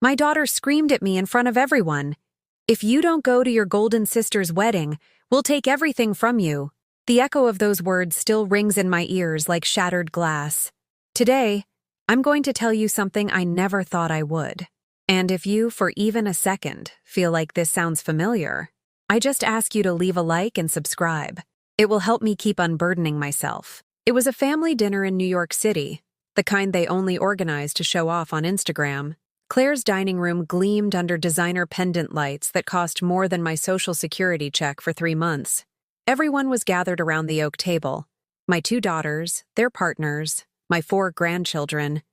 My daughter screamed at me in front of everyone. "If you don't go to your golden sister's wedding, we'll take everything from you." The echo of those words still rings in my ears like shattered glass. Today, I'm going to tell you something I never thought I would. And if you, for even a second, feel like this sounds familiar, I just ask you to leave a like and subscribe. It will help me keep unburdening myself. It was a family dinner in New York City, the kind they only organize to show off on Instagram. Claire's dining room gleamed under designer pendant lights that cost more than my Social Security check for 3 months. Everyone was gathered around the oak table. My 2 daughters, their partners, my 4 grandchildren,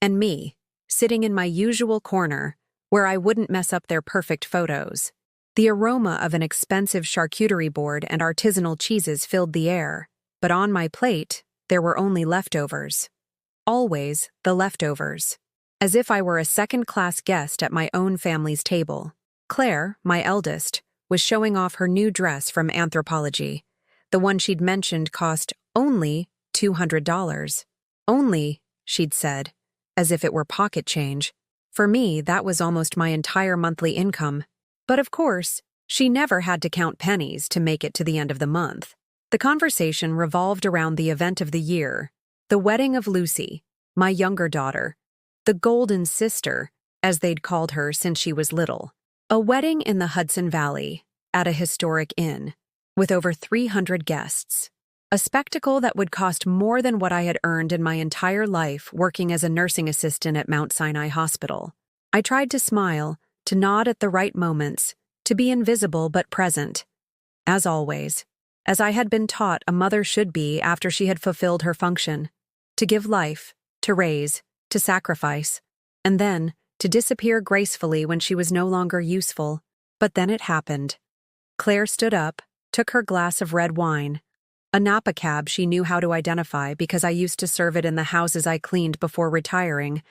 and me, sitting in my usual corner, where I wouldn't mess up their perfect photos. The aroma of an expensive charcuterie board and artisanal cheeses filled the air, but on my plate, there were only leftovers. Always the leftovers. As if I were a second-class guest at my own family's table. Claire, my eldest, was showing off her new dress from Anthropologie. The one she'd mentioned cost only $200. Only, she'd said, as if it were pocket change. For me, that was almost my entire monthly income. But of course, she never had to count pennies to make it to the end of the month. The conversation revolved around the event of the year, the wedding of Lucy, my younger daughter, the golden sister, as they'd called her since she was little. A wedding in the Hudson Valley, at a historic inn, with over 300 guests. A spectacle that would cost more than what I had earned in my entire life working as a nursing assistant at Mount Sinai Hospital. I tried to smile, to nod at the right moments, to be invisible but present. As always, as I had been taught a mother should be after she had fulfilled her function. To give life, to raise, to sacrifice, and then to disappear gracefully when she was no longer useful. But then it happened. Claire stood up, took her glass of red wine, a Napa cab she knew how to identify because I used to serve it in the houses I cleaned before retiring,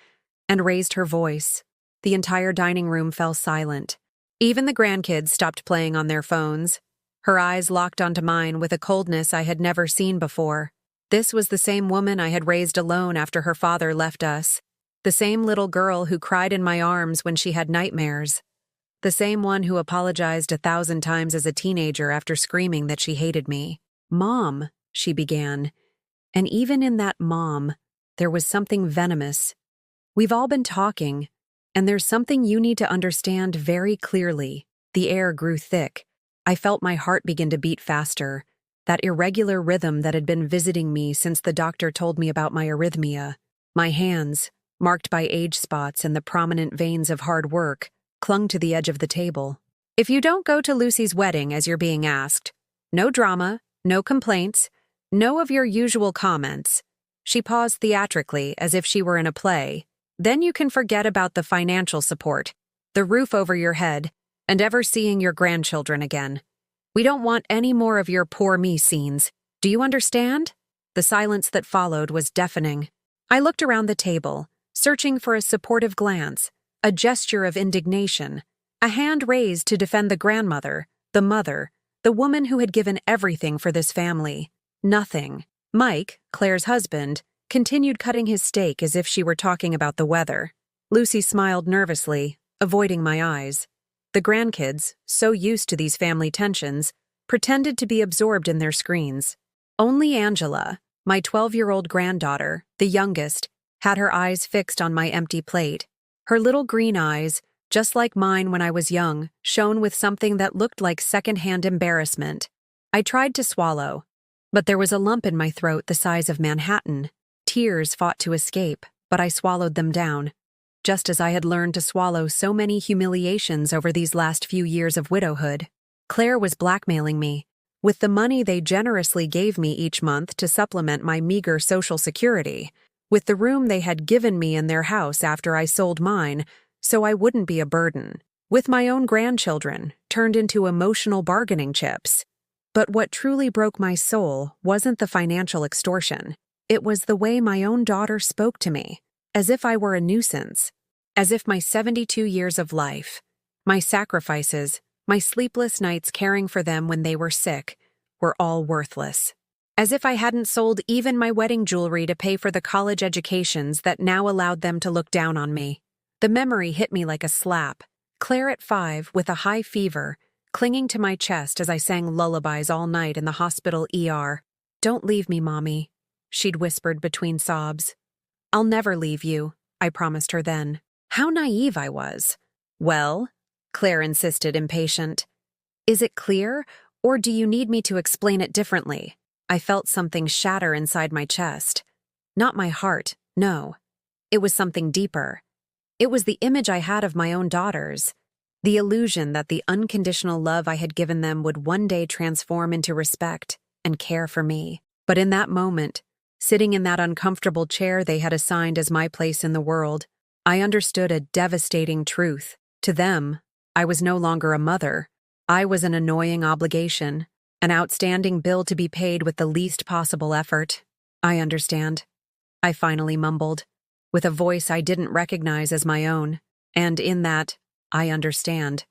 and raised her voice. The entire dining room fell silent. Even the grandkids stopped playing on their phones. Her eyes locked onto mine with a coldness I had never seen before. This was the same woman I had raised alone after her father left us. The same little girl who cried in my arms when she had nightmares. The same one who apologized 1,000 times as a teenager after screaming that she hated me. "Mom," she began. And even in that mom, there was something venomous. "We've all been talking, and there's something you need to understand very clearly." The air grew thick. I felt my heart begin to beat faster. That irregular rhythm that had been visiting me since the doctor told me about my arrhythmia. My hands, marked by age spots and the prominent veins of hard work, clung to the edge of the table. "If you don't go to Lucy's wedding as you're being asked, no drama, no complaints, no of your usual comments." She paused theatrically as if she were in a play. "Then you can forget about the financial support, the roof over your head, and ever seeing your grandchildren again. We don't want any more of your poor me scenes. Do you understand?" The silence that followed was deafening. I looked around the table, searching for a supportive glance, a gesture of indignation, a hand raised to defend the grandmother, the mother, the woman who had given everything for this family. Nothing. Mike, Claire's husband, continued cutting his steak as if she were talking about the weather. Lucy smiled nervously, avoiding my eyes. The grandkids, so used to these family tensions, pretended to be absorbed in their screens. Only Angela, my 12-year-old granddaughter, the youngest, had her eyes fixed on my empty plate. Her little green eyes, just like mine when I was young, shone with something that looked like secondhand embarrassment. I tried to swallow, but there was a lump in my throat the size of Manhattan. Tears fought to escape, but I swallowed them down. Just as I had learned to swallow so many humiliations over these last few years of widowhood. Claire was blackmailing me, with the money they generously gave me each month to supplement my meager Social Security, with the room they had given me in their house after I sold mine, so I wouldn't be a burden, with my own grandchildren turned into emotional bargaining chips. But what truly broke my soul wasn't the financial extortion. It was the way my own daughter spoke to me, as if I were a nuisance, as if my 72 years of life, my sacrifices, my sleepless nights caring for them when they were sick, were all worthless. As if I hadn't sold even my wedding jewelry to pay for the college educations that now allowed them to look down on me. The memory hit me like a slap. Claire at 5, with a high fever, clinging to my chest as I sang lullabies all night in the hospital ER. "Don't leave me, Mommy," she'd whispered between sobs. "I'll never leave you," I promised her then. How naive I was. "Well," Claire insisted, impatient. "Is it clear, or do you need me to explain it differently?" I felt something shatter inside my chest. Not my heart, no. It was something deeper. It was the image I had of my own daughters, the illusion that the unconditional love I had given them would one day transform into respect and care for me. But in that moment, sitting in that uncomfortable chair they had assigned as my place in the world, I understood a devastating truth. To them, I was no longer a mother. I was an annoying obligation, an outstanding bill to be paid with the least possible effort. "I understand," I finally mumbled, with a voice I didn't recognize as my own, and in that, "I understand,"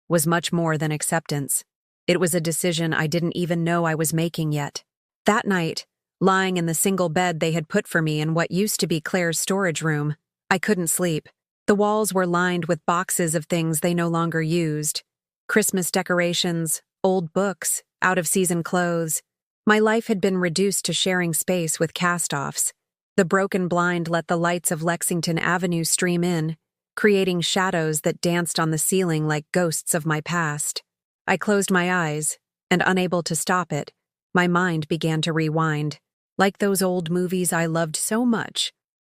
was much more than acceptance. It was a decision I didn't even know I was making yet. That night, lying in the single bed they had put for me in what used to be Claire's storage room, I couldn't sleep. The walls were lined with boxes of things they no longer used. Christmas decorations, old books, out-of-season clothes. My life had been reduced to sharing space with cast-offs. The broken blind let the lights of Lexington Avenue stream in, creating shadows that danced on the ceiling like ghosts of my past. I closed my eyes, and unable to stop it, my mind began to rewind, like those old movies I loved so much.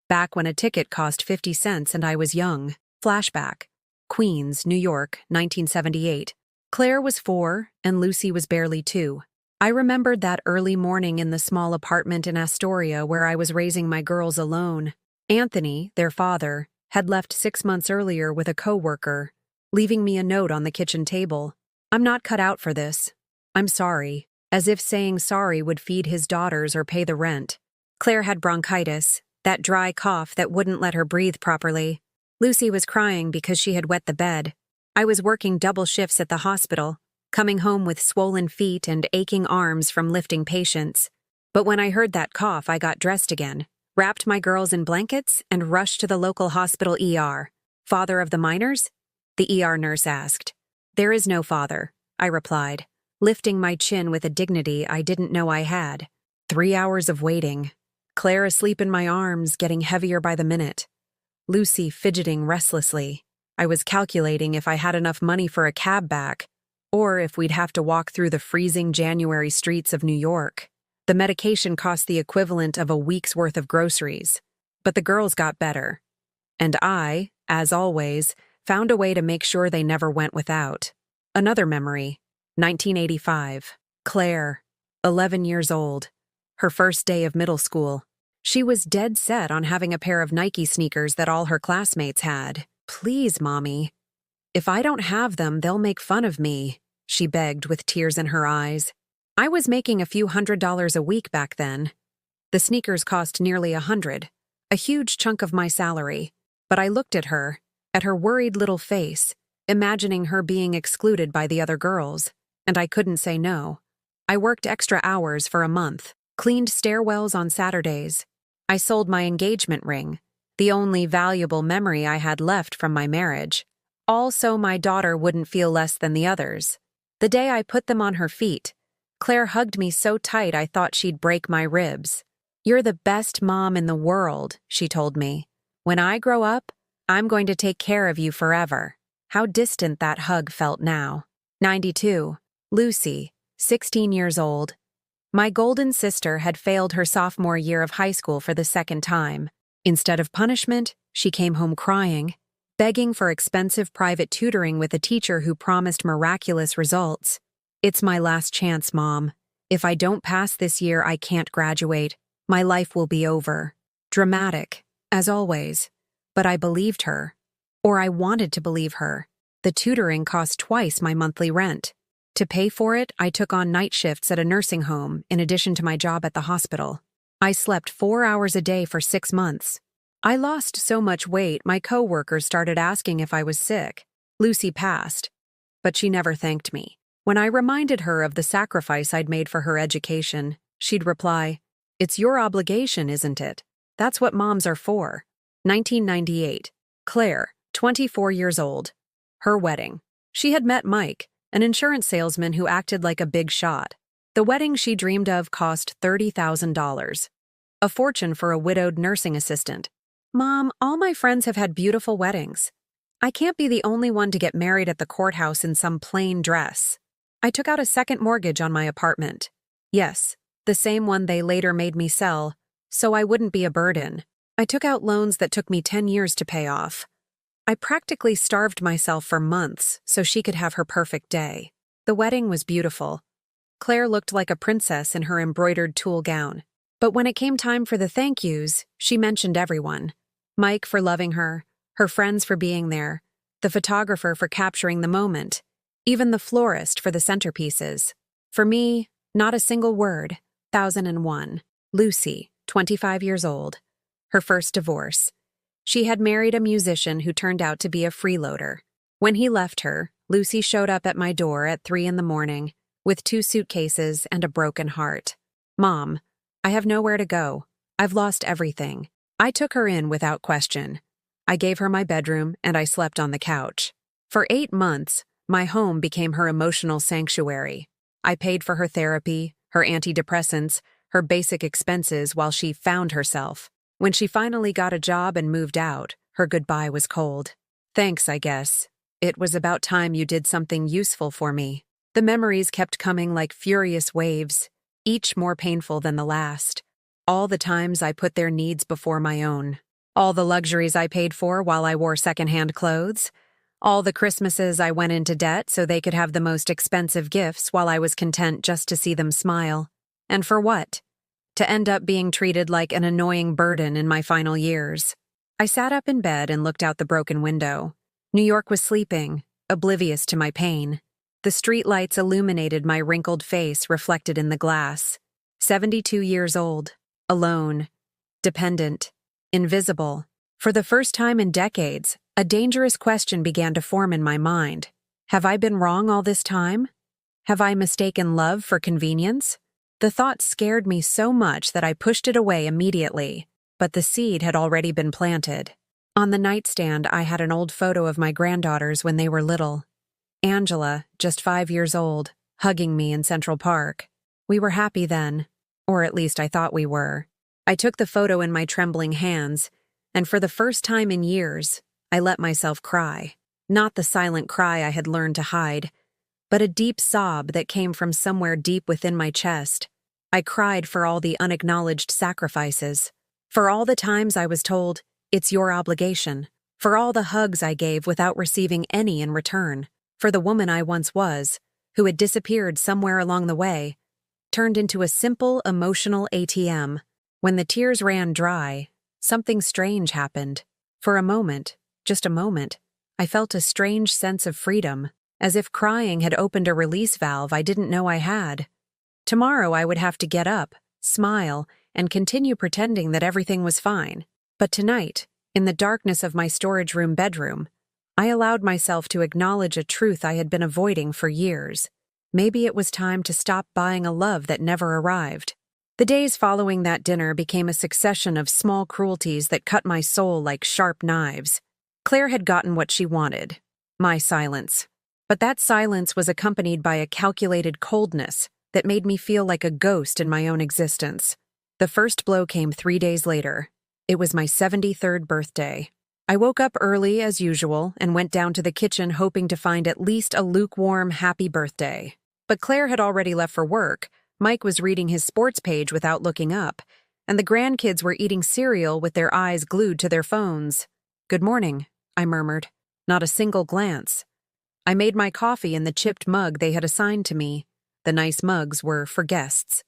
Back when a ticket cost 50 cents and I was young. Flashback. Queens, New York, 1978. Claire was 4, and Lucy was barely 2. I remembered that early morning in the small apartment in Astoria where I was raising my girls alone. Anthony, their father, had left 6 months earlier with a coworker, leaving me a note on the kitchen table. "I'm not cut out for this. I'm sorry," as if saying sorry would feed his daughters or pay the rent. Claire had bronchitis, that dry cough that wouldn't let her breathe properly. Lucy was crying because she had wet the bed. I was working double shifts at the hospital, coming home with swollen feet and aching arms from lifting patients. But when I heard that cough, I got dressed again, wrapped my girls in blankets, and rushed to the local hospital ER. "Father of the minors?" the ER nurse asked. "There is no father," I replied, lifting my chin with a dignity I didn't know I had. 3 hours of waiting. Claire asleep in my arms, getting heavier by the minute. Lucy fidgeting restlessly. I was calculating if I had enough money for a cab back, or if we'd have to walk through the freezing January streets of New York. The medication cost the equivalent of a week's worth of groceries. But the girls got better. And I, as always, found a way to make sure they never went without. Another memory. 1985. Claire, 11 years old. Her first day of middle school. She was dead set on having a pair of Nike sneakers that all her classmates had. "Please, Mommy. If I don't have them, they'll make fun of me," she begged with tears in her eyes. I was making a few $100s a week back then. The sneakers cost nearly $100, a huge chunk of my salary. But I looked at her worried little face, imagining her being excluded by the other girls, and I couldn't say no. I worked extra hours for a month, cleaned stairwells on Saturdays. I sold my engagement ring, the only valuable memory I had left from my marriage, all so my daughter wouldn't feel less than the others. The day I put them on her feet, Claire hugged me so tight I thought she'd break my ribs. "You're the best mom in the world," she told me. "When I grow up, I'm going to take care of you forever." How distant that hug felt now. 92. Lucy, 16 years old. My golden sister had failed her sophomore year of high school for the second time. Instead of punishment, she came home crying, begging for expensive private tutoring with a teacher who promised miraculous results. "It's my last chance, Mom. If I don't pass this year, I can't graduate. My life will be over." Dramatic, as always. But I believed her. Or I wanted to believe her. The tutoring cost twice my monthly rent. To pay for it, I took on night shifts at a nursing home in addition to my job at the hospital. I slept 4 hours a day for 6 months. I lost so much weight, my coworkers started asking if I was sick. Lucy passed, but she never thanked me. When I reminded her of the sacrifice I'd made for her education, she'd reply, "It's your obligation, isn't it? That's what moms are for." 1998. Claire, 24 years old. Her wedding. She had met Mike, an insurance salesman who acted like a big shot. The wedding she dreamed of cost $30,000. A fortune for a widowed nursing assistant. Mom, all my friends have had beautiful weddings. I can't be the only one to get married at the courthouse in some plain dress. I took out a second mortgage on my apartment. Yes, the same one they later made me sell, so I wouldn't be a burden. I took out loans that took me 10 years to pay off. I practically starved myself for months so she could have her perfect day. The wedding was beautiful. Claire looked like a princess in her embroidered tulle gown. But when it came time for the thank yous, she mentioned everyone. Mike for loving her friends for being there, the photographer for capturing the moment, even the florist for the centerpieces. For me, not a single word. 1001. Lucy, 25 years old. Her first divorce. She had married a musician who turned out to be a freeloader. When he left her, Lucy showed up at my door at 3 in the morning with 2 suitcases and a broken heart. Mom, I have nowhere to go. I've lost everything. I took her in without question. I gave her my bedroom and I slept on the couch. For 8 months, my home became her emotional sanctuary. I paid for her therapy, her antidepressants, her basic expenses while she found herself. When she finally got a job and moved out, her goodbye was cold. Thanks, I guess. It was about time you did something useful for me. The memories kept coming like furious waves, each more painful than the last. All the times I put their needs before my own. All the luxuries I paid for while I wore secondhand clothes. All the Christmases I went into debt so they could have the most expensive gifts while I was content just to see them smile. And for what? To end up being treated like an annoying burden in my final years. I sat up in bed and looked out the broken window. New York was sleeping, oblivious to my pain. The streetlights illuminated my wrinkled face reflected in the glass. 72 years old, alone, dependent, invisible. For the first time in decades, a dangerous question began to form in my mind. Have I been wrong all this time? Have I mistaken love for convenience? The thought scared me so much that I pushed it away immediately, but the seed had already been planted. On the nightstand, I had an old photo of my granddaughters when they were little. Angela, just 5 years old, hugging me in Central Park. We were happy then, or at least I thought we were. I took the photo in my trembling hands, and for the first time in years, I let myself cry. Not the silent cry I had learned to hide, but a deep sob that came from somewhere deep within my chest. I cried for all the unacknowledged sacrifices, for all the times I was told, "It's your obligation," for all the hugs I gave without receiving any in return, for the woman I once was, who had disappeared somewhere along the way, turned into a simple emotional ATM. When the tears ran dry, something strange happened. For a moment, just a moment, I felt a strange sense of freedom, as if crying had opened a release valve I didn't know I had. Tomorrow I would have to get up, smile, and continue pretending that everything was fine. But tonight, in the darkness of my storage room bedroom, I allowed myself to acknowledge a truth I had been avoiding for years. Maybe it was time to stop buying a love that never arrived. The days following that dinner became a succession of small cruelties that cut my soul like sharp knives. Claire had gotten what she wanted, my silence. But that silence was accompanied by a calculated coldness that made me feel like a ghost in my own existence. The first blow came 3 days later. It was my 73rd birthday. I woke up early as usual and went down to the kitchen hoping to find at least a lukewarm happy birthday. But Claire had already left for work. Mike was reading his sports page without looking up, and the grandkids were eating cereal with their eyes glued to their phones. "Good morning," I murmured. Not a single glance. I made my coffee in the chipped mug they had assigned to me. The nice mugs were for guests.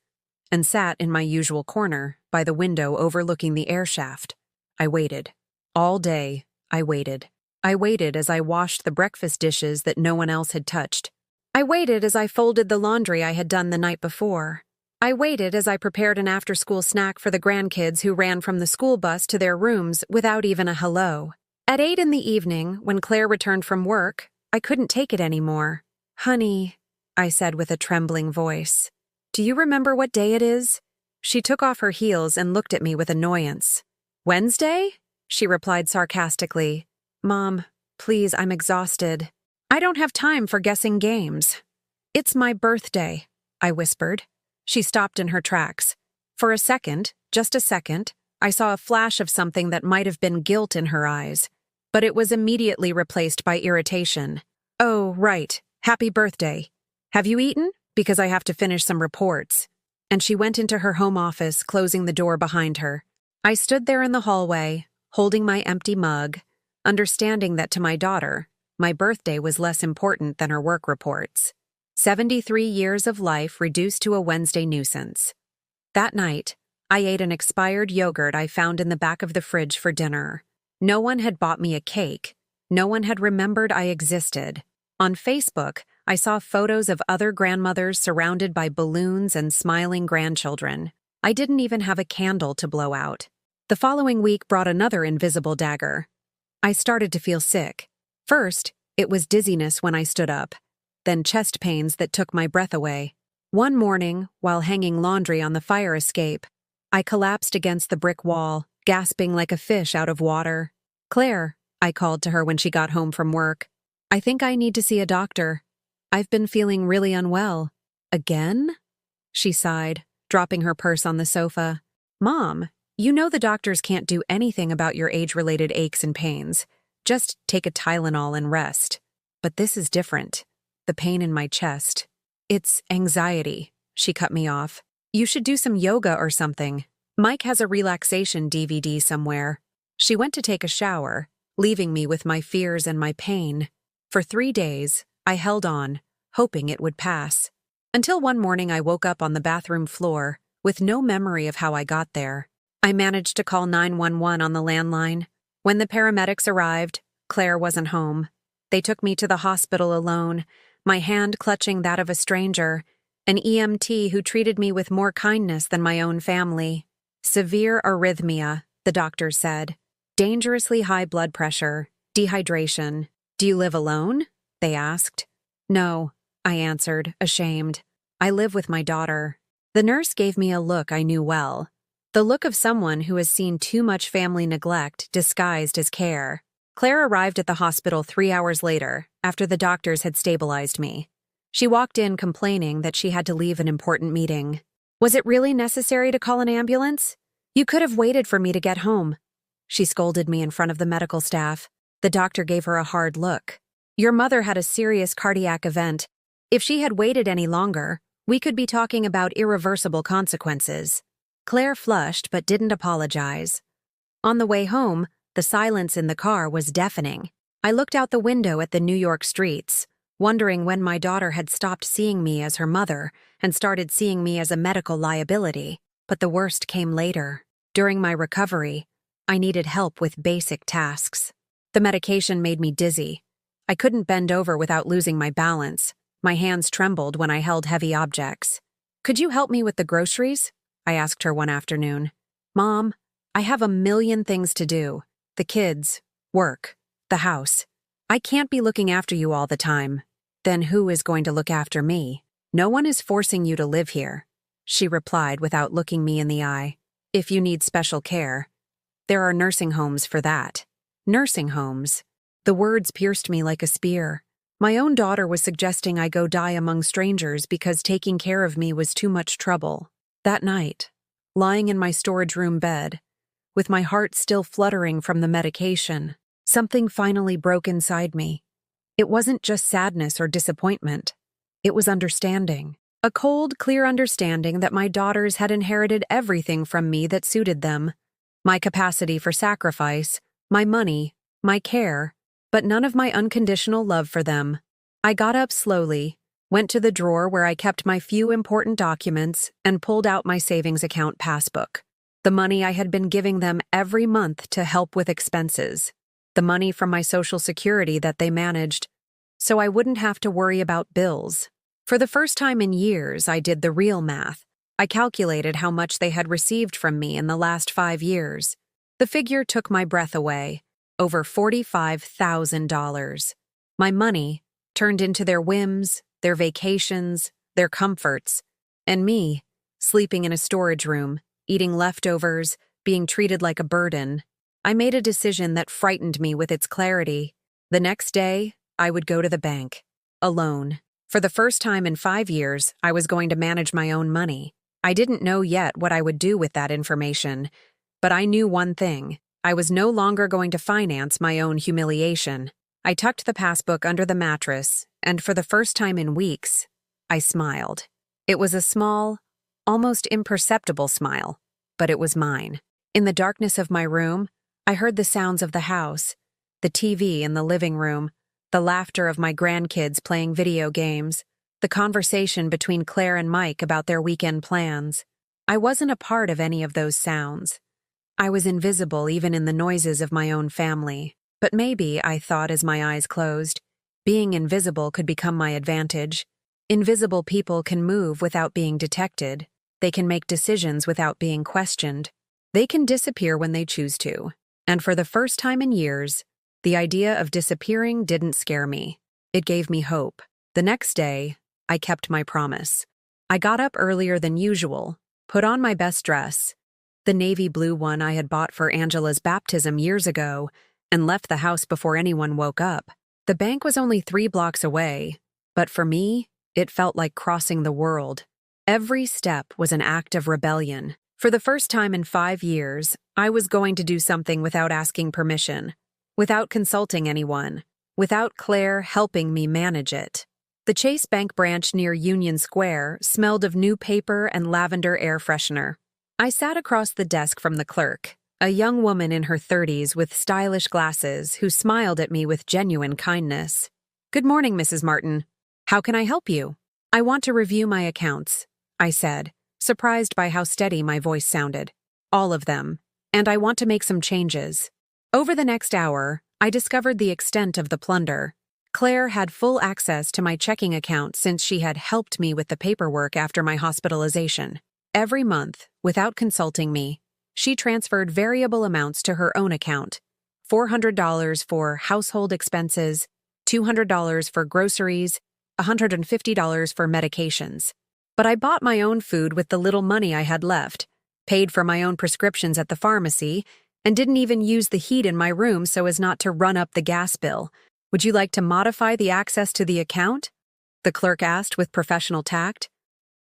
And sat in my usual corner, by the window overlooking the air shaft. I waited. All day, I waited. I waited as I washed the breakfast dishes that no one else had touched. I waited as I folded the laundry I had done the night before. I waited as I prepared an after-school snack for the grandkids who ran from the school bus to their rooms without even a hello. At 8 in the evening, when Claire returned from work, I couldn't take it anymore. "Honey," I said with a trembling voice, "do you remember what day it is?" She took off her heels and looked at me with annoyance. "Wednesday?" she replied sarcastically. "Mom, Please, I'm exhausted. I don't have time for guessing games. It's my birthday, I whispered. She stopped in her tracks. For a second, just a second, I saw a flash of something that might have been guilt in her eyes, but it was immediately replaced by irritation. Oh, right. Happy birthday. Have you eaten? Because I have to finish some reports. And she went into her home office, closing the door behind her. I stood there in the hallway, holding my empty mug, understanding that to my daughter, my birthday was less important than her work reports. 73 years of life reduced to a Wednesday nuisance. That night, I ate an expired yogurt I found in the back of the fridge for dinner. No one had bought me a cake. No one had remembered I existed. On Facebook, I saw photos of other grandmothers surrounded by balloons and smiling grandchildren. I didn't even have a candle to blow out. The following week brought another invisible dagger. I started to feel sick. First, it was dizziness when I stood up, then chest pains that took my breath away. One morning, while hanging laundry on the fire escape, I collapsed against the brick wall, gasping like a fish out of water. "Claire," I called to her when she got home from work. "I think I need to see a doctor. I've been feeling really unwell." "Again?" She sighed, dropping her purse on the sofa. "Mom, you know the doctors can't do anything about your age-related aches and pains. Just take a Tylenol and rest. But this is different. The pain in my chest. It's anxiety." She cut me off. "You should do some yoga or something. Mike has a relaxation DVD somewhere." She went to take a shower, leaving me with my fears and my pain. For 3 days, I held on, hoping it would pass. Until one morning I woke up on the bathroom floor, with no memory of how I got there. I managed to call 911 on the landline. When the paramedics arrived, Claire wasn't home. They took me to the hospital alone, my hand clutching that of a stranger, an EMT who treated me with more kindness than my own family. "Severe arrhythmia," the doctor said. "Dangerously high blood pressure, dehydration. Do you live alone?" they asked. "No," I answered, ashamed. "I live with my daughter." The nurse gave me a look I knew well. The look of someone who has seen too much family neglect disguised as care. Claire arrived at the hospital 3 hours later, after the doctors had stabilized me. She walked in complaining that she had to leave an important meeting. "Was it really necessary to call an ambulance? You could have waited for me to get home." She scolded me in front of the medical staff. The doctor gave her a hard look. "Your mother had a serious cardiac event. If she had waited any longer, we could be talking about irreversible consequences." Claire flushed but didn't apologize. On the way home, the silence in the car was deafening. I looked out the window at the New York streets, wondering when my daughter had stopped seeing me as her mother and started seeing me as a medical liability. But the worst came later. During my recovery, I needed help with basic tasks. The medication made me dizzy. I couldn't bend over without losing my balance. My hands trembled when I held heavy objects. "Could you help me with the groceries?" I asked her one afternoon. "Mom, I have a million things to do. The kids, work, the house. I can't be looking after you all the time." "Then who is going to look after me?" "No one is forcing you to live here," she replied without looking me in the eye. "If you need special care, there are nursing homes for that." Nursing homes. The words pierced me like a spear. My own daughter was suggesting I go die among strangers because taking care of me was too much trouble. That night, lying in my storage room bed, with my heart still fluttering from the medication, something finally broke inside me. It wasn't just sadness or disappointment. It was understanding. A cold, clear understanding that my daughters had inherited everything from me that suited them. My capacity for sacrifice, my money, my care, but none of my unconditional love for them. I got up slowly, went to the drawer where I kept my few important documents, and pulled out my savings account passbook. The money I had been giving them every month to help with expenses. The money from my Social Security that they managed, so I wouldn't have to worry about bills. For the first time in years, I did the real math. I calculated how much they had received from me in the last 5 years. The figure took my breath away. Over $45,000. My money turned into their whims, their vacations, their comforts, and me, sleeping in a storage room, eating leftovers, being treated like a burden. I made a decision that frightened me with its clarity. The next day, I would go to the bank. Alone. For the first time in 5 years, I was going to manage my own money. I didn't know yet what I would do with that information, but I knew one thing. I was no longer going to finance my own humiliation. I tucked the passbook under the mattress, and for the first time in weeks, I smiled. It was a small, almost imperceptible smile, but it was mine. In the darkness of my room, I heard the sounds of the house, the TV in the living room, the laughter of my grandkids playing video games, the conversation between Claire and Mike about their weekend plans. I wasn't a part of any of those sounds. I was invisible even in the noises of my own family. But maybe, I thought as my eyes closed, being invisible could become my advantage. Invisible people can move without being detected. They can make decisions without being questioned. They can disappear when they choose to. And for the first time in years, the idea of disappearing didn't scare me. It gave me hope. The next day, I kept my promise. I got up earlier than usual, put on my best dress, the navy blue one I had bought for Angela's baptism years ago, and left the house before anyone woke up. The bank was only 3 blocks away, but for me, it felt like crossing the world. Every step was an act of rebellion. For the first time in 5 years, I was going to do something without asking permission, without consulting anyone, without Claire helping me manage it. The Chase Bank branch near Union Square smelled of new paper and lavender air freshener. I sat across the desk from the clerk, a young woman in her 30s with stylish glasses who smiled at me with genuine kindness. "Good morning, Mrs. Martin. How can I help you?" "I want to review my accounts," I said, surprised by how steady my voice sounded. "All of them. And I want to make some changes." Over the next hour, I discovered the extent of the plunder. Claire had full access to my checking account since she had helped me with the paperwork after my hospitalization. Every month, without consulting me, she transferred variable amounts to her own account: $400 for household expenses, $200 for groceries, $150 for medications. But I bought my own food with the little money I had left, paid for my own prescriptions at the pharmacy, and didn't even use the heat in my room so as not to run up the gas bill. "Would you like to modify the access to the account?" the clerk asked with professional tact,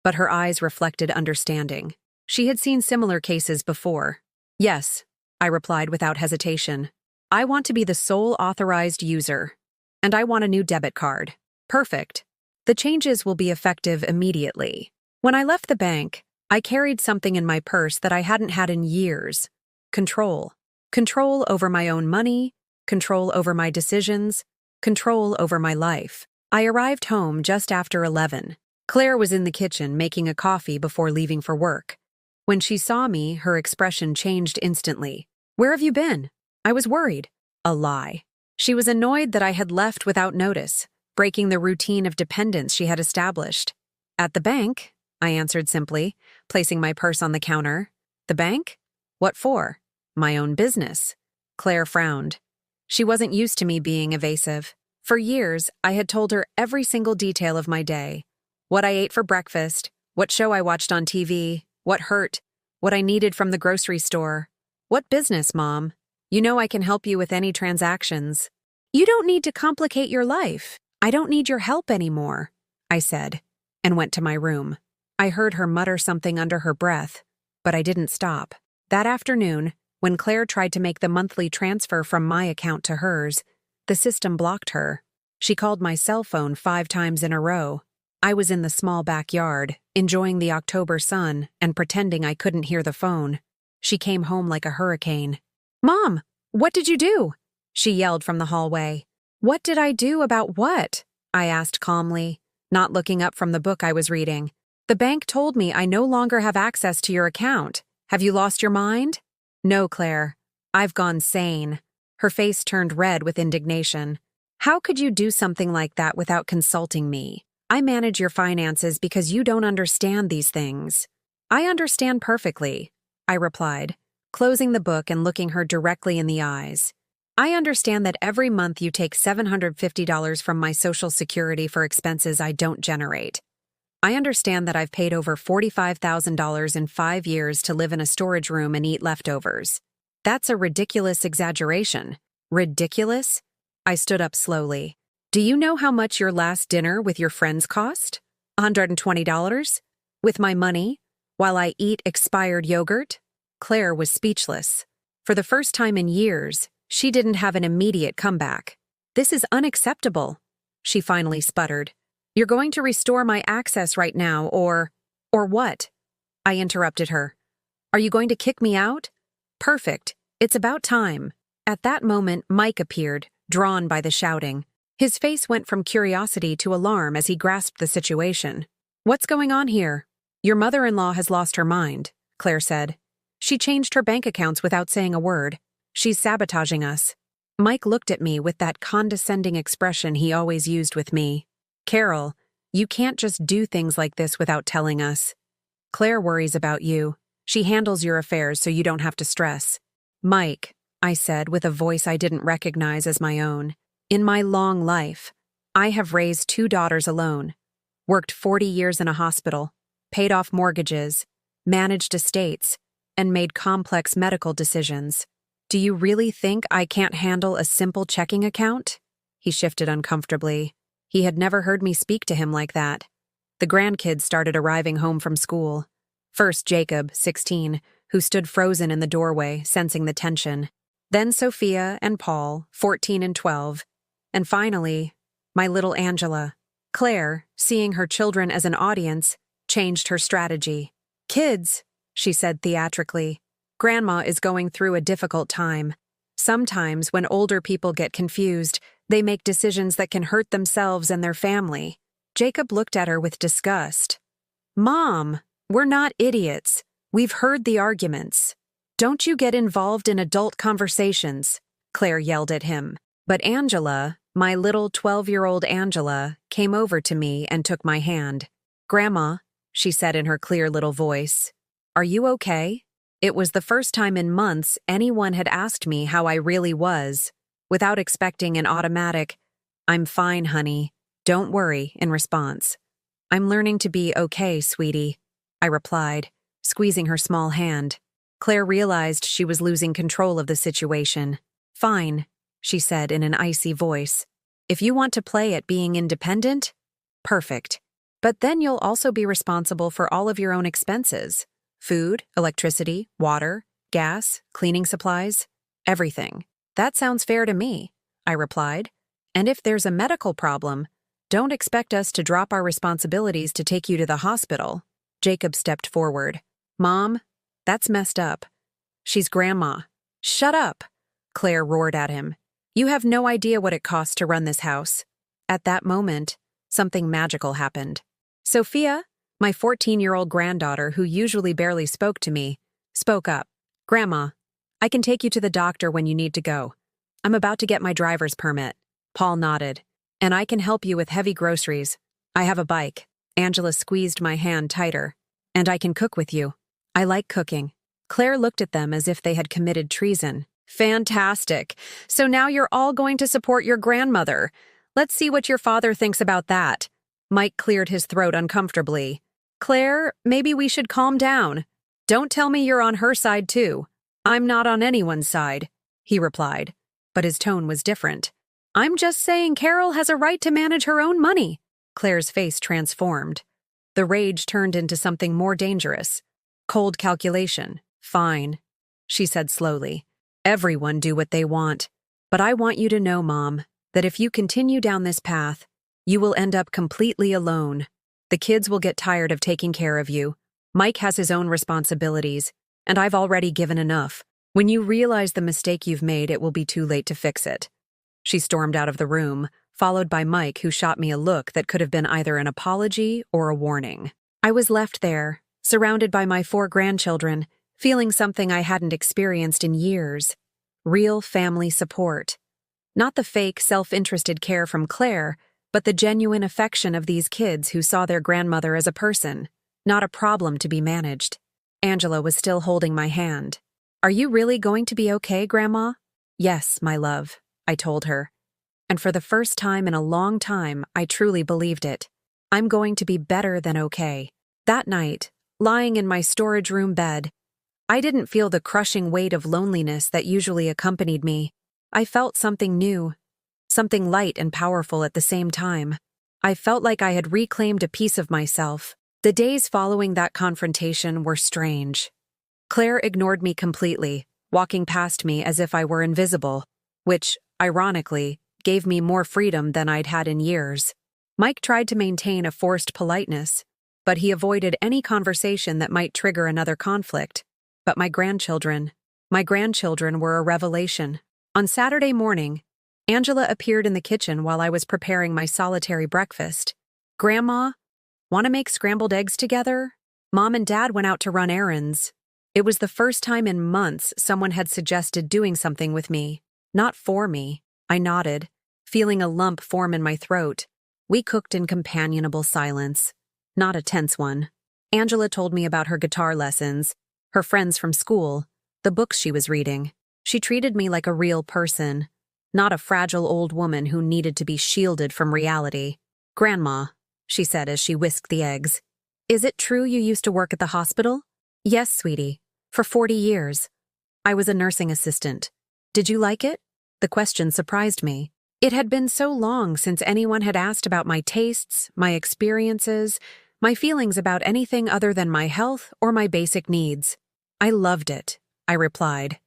but her eyes reflected understanding. She had seen similar cases before. "Yes," I replied without hesitation. "I want to be the sole authorized user. And I want a new debit card." "Perfect. The changes will be effective immediately." When I left the bank, I carried something in my purse that I hadn't had in years. Control. Control over my own money, control over my decisions, control over my life. I arrived home just after 11. Claire was in the kitchen making a coffee before leaving for work. When she saw me, her expression changed instantly. "Where have you been?" I was worried. A lie. She was annoyed that I had left without notice, breaking the routine of dependence she had established. "At the bank," I answered simply, placing my purse on the counter. "The bank? What for?" "My own business." Claire frowned. She wasn't used to me being evasive. For years, I had told her every single detail of my day. What I ate for breakfast, what show I watched on TV, what hurt, what I needed from the grocery store. "What business, Mom? You know I can help you with any transactions." "You don't need to complicate your life. I don't need your help anymore," I said, and went to my room. I heard her mutter something under her breath, but I didn't stop. That afternoon, when Claire tried to make the monthly transfer from my account to hers, the system blocked her. She called my cell phone 5 times in a row. I was in the small backyard, enjoying the October sun and pretending I couldn't hear the phone. She came home like a hurricane. "Mom, what did you do?" she yelled from the hallway. "What did I do about what?" I asked calmly, not looking up from the book I was reading. "The bank told me I no longer have access to your account. Have you lost your mind?" "No, Claire. I've gone sane." Her face turned red with indignation. "How could you do something like that without consulting me? I manage your finances because you don't understand these things." "I understand perfectly," I replied, closing the book and looking her directly in the eyes. "I understand that every month you take $750 from my Social Security for expenses I don't generate. I understand that I've paid over $45,000 in 5 years to live in a storage room and eat leftovers. That's a ridiculous exaggeration." "Ridiculous?" I stood up slowly. Do you know how much your last dinner with your friends cost? $120? With my money? While I eat expired yogurt? Claire was speechless. For the first time in years, she didn't have an immediate comeback. This is unacceptable, she finally sputtered. You're going to restore my access right now, or what? I interrupted her. Are you going to kick me out? Perfect. It's about time. At that moment, Mike appeared, drawn by the shouting. His face went from curiosity to alarm as he grasped the situation. What's going on here? Your mother-in-law has lost her mind, Claire said. She changed her bank accounts without saying a word. She's sabotaging us. Mike looked at me with that condescending expression he always used with me. Carol, you can't just do things like this without telling us. Claire worries about you. She handles your affairs so you don't have to stress. Mike, I said with a voice I didn't recognize as my own. In my long life, I have raised 2 daughters alone, worked 40 years in a hospital, paid off mortgages, managed estates, and made complex medical decisions. Do you really think I can't handle a simple checking account? He shifted uncomfortably. He had never heard me speak to him like that. The grandkids started arriving home from school. First Jacob, 16, who stood frozen in the doorway, sensing the tension. Then Sophia and Paul, 14 and 12. And finally, my little Angela. Claire, seeing her children as an audience, changed her strategy. Kids, she said theatrically, Grandma is going through a difficult time. Sometimes, when older people get confused, they make decisions that can hurt themselves and their family. Jacob looked at her with disgust. Mom, we're not idiots. We've heard the arguments. Don't you get involved in adult conversations, Claire yelled at him. But Angela, my little 12-year-old Angela, came over to me and took my hand. Grandma, she said in her clear little voice, are you okay? It was the first time in months anyone had asked me how I really was, without expecting an automatic, I'm fine, honey, don't worry, in response. I'm learning to be okay, sweetie, I replied, squeezing her small hand. Claire realized she was losing control of the situation. Fine, she said in an icy voice. If you want to play at being independent, perfect. But then you'll also be responsible for all of your own expenses. Food, electricity, water, gas, cleaning supplies, everything. That sounds fair to me, I replied. And if there's a medical problem, don't expect us to drop our responsibilities to take you to the hospital. Jacob stepped forward. Mom, that's messed up. She's Grandma. Shut up, Claire roared at him. You have no idea what it costs to run this house. At that moment, something magical happened. Sophia, my 14-year-old granddaughter who usually barely spoke to me, spoke up. Grandma, I can take you to the doctor when you need to go. I'm about to get my driver's permit. Paul nodded. And I can help you with heavy groceries. I have a bike. Angela squeezed my hand tighter. And I can cook with you. I like cooking. Claire looked at them as if they had committed treason. Fantastic. So now you're all going to support your grandmother. Let's see what your father thinks about that. Mike cleared his throat uncomfortably. Claire, maybe we should calm down. Don't tell me you're on her side too. I'm not on anyone's side, he replied. But his tone was different. I'm just saying Carol has a right to manage her own money. Claire's face transformed. The rage turned into something more dangerous. Cold calculation. Fine, she said slowly. Everyone do what they want. But I want you to know, Mom, that if you continue down this path, you will end up completely alone. The kids will get tired of taking care of you. Mike has his own responsibilities, and I've already given enough. When you realize the mistake you've made, it will be too late to fix it. She stormed out of the room, followed by Mike, who shot me a look that could have been either an apology or a warning. I was left there, surrounded by my 4 grandchildren, feeling something I hadn't experienced in years. Real family support. Not the fake, self-interested care from Claire, but the genuine affection of these kids who saw their grandmother as a person, not a problem to be managed. Angela was still holding my hand. Are you really going to be okay, Grandma? Yes, my love, I told her. And for the first time in a long time, I truly believed it. I'm going to be better than okay. That night, lying in my storage room bed, I didn't feel the crushing weight of loneliness that usually accompanied me. I felt something new, something light and powerful at the same time. I felt like I had reclaimed a piece of myself. The days following that confrontation were strange. Claire ignored me completely, walking past me as if I were invisible, which, ironically, gave me more freedom than I'd had in years. Mike tried to maintain a forced politeness, but he avoided any conversation that might trigger another conflict. But my grandchildren were a revelation. On Saturday morning, Angela appeared in the kitchen while I was preparing my solitary breakfast. "Grandma, want to make scrambled eggs together?" Mom and Dad went out to run errands. It was the first time in months someone had suggested doing something with me, not for me. I nodded, feeling a lump form in my throat. We cooked in companionable silence, not a tense one. Angela told me about her guitar lessons, her friends from school, the books she was reading. She treated me like a real person, not a fragile old woman who needed to be shielded from reality. "Grandma," she said as she whisked the eggs, "is it true you used to work at the hospital?" "Yes, sweetie. For 40 years. I was a nursing assistant. Did you like it?" The question surprised me. It had been so long since anyone had asked about my tastes, my experiences, my feelings about anything other than my health or my basic needs. "I loved it," I replied.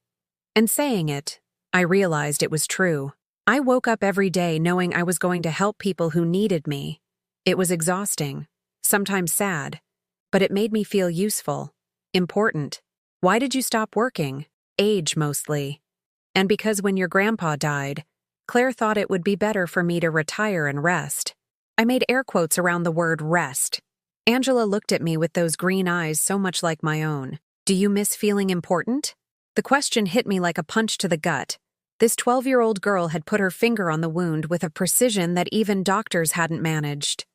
And saying it, I realized it was true. I woke up every day knowing I was going to help people who needed me. It was exhausting, sometimes sad, but it made me feel useful, important. "Why did you stop working?" "Age, mostly. And because when your grandpa died, Claire thought it would be better for me to retire and rest." I made air quotes around the word rest. Angela looked at me with those green eyes so much like my own. "Do you miss feeling important?" The question hit me like a punch to the gut. This 12-year-old girl had put her finger on the wound with a precision that even doctors hadn't managed.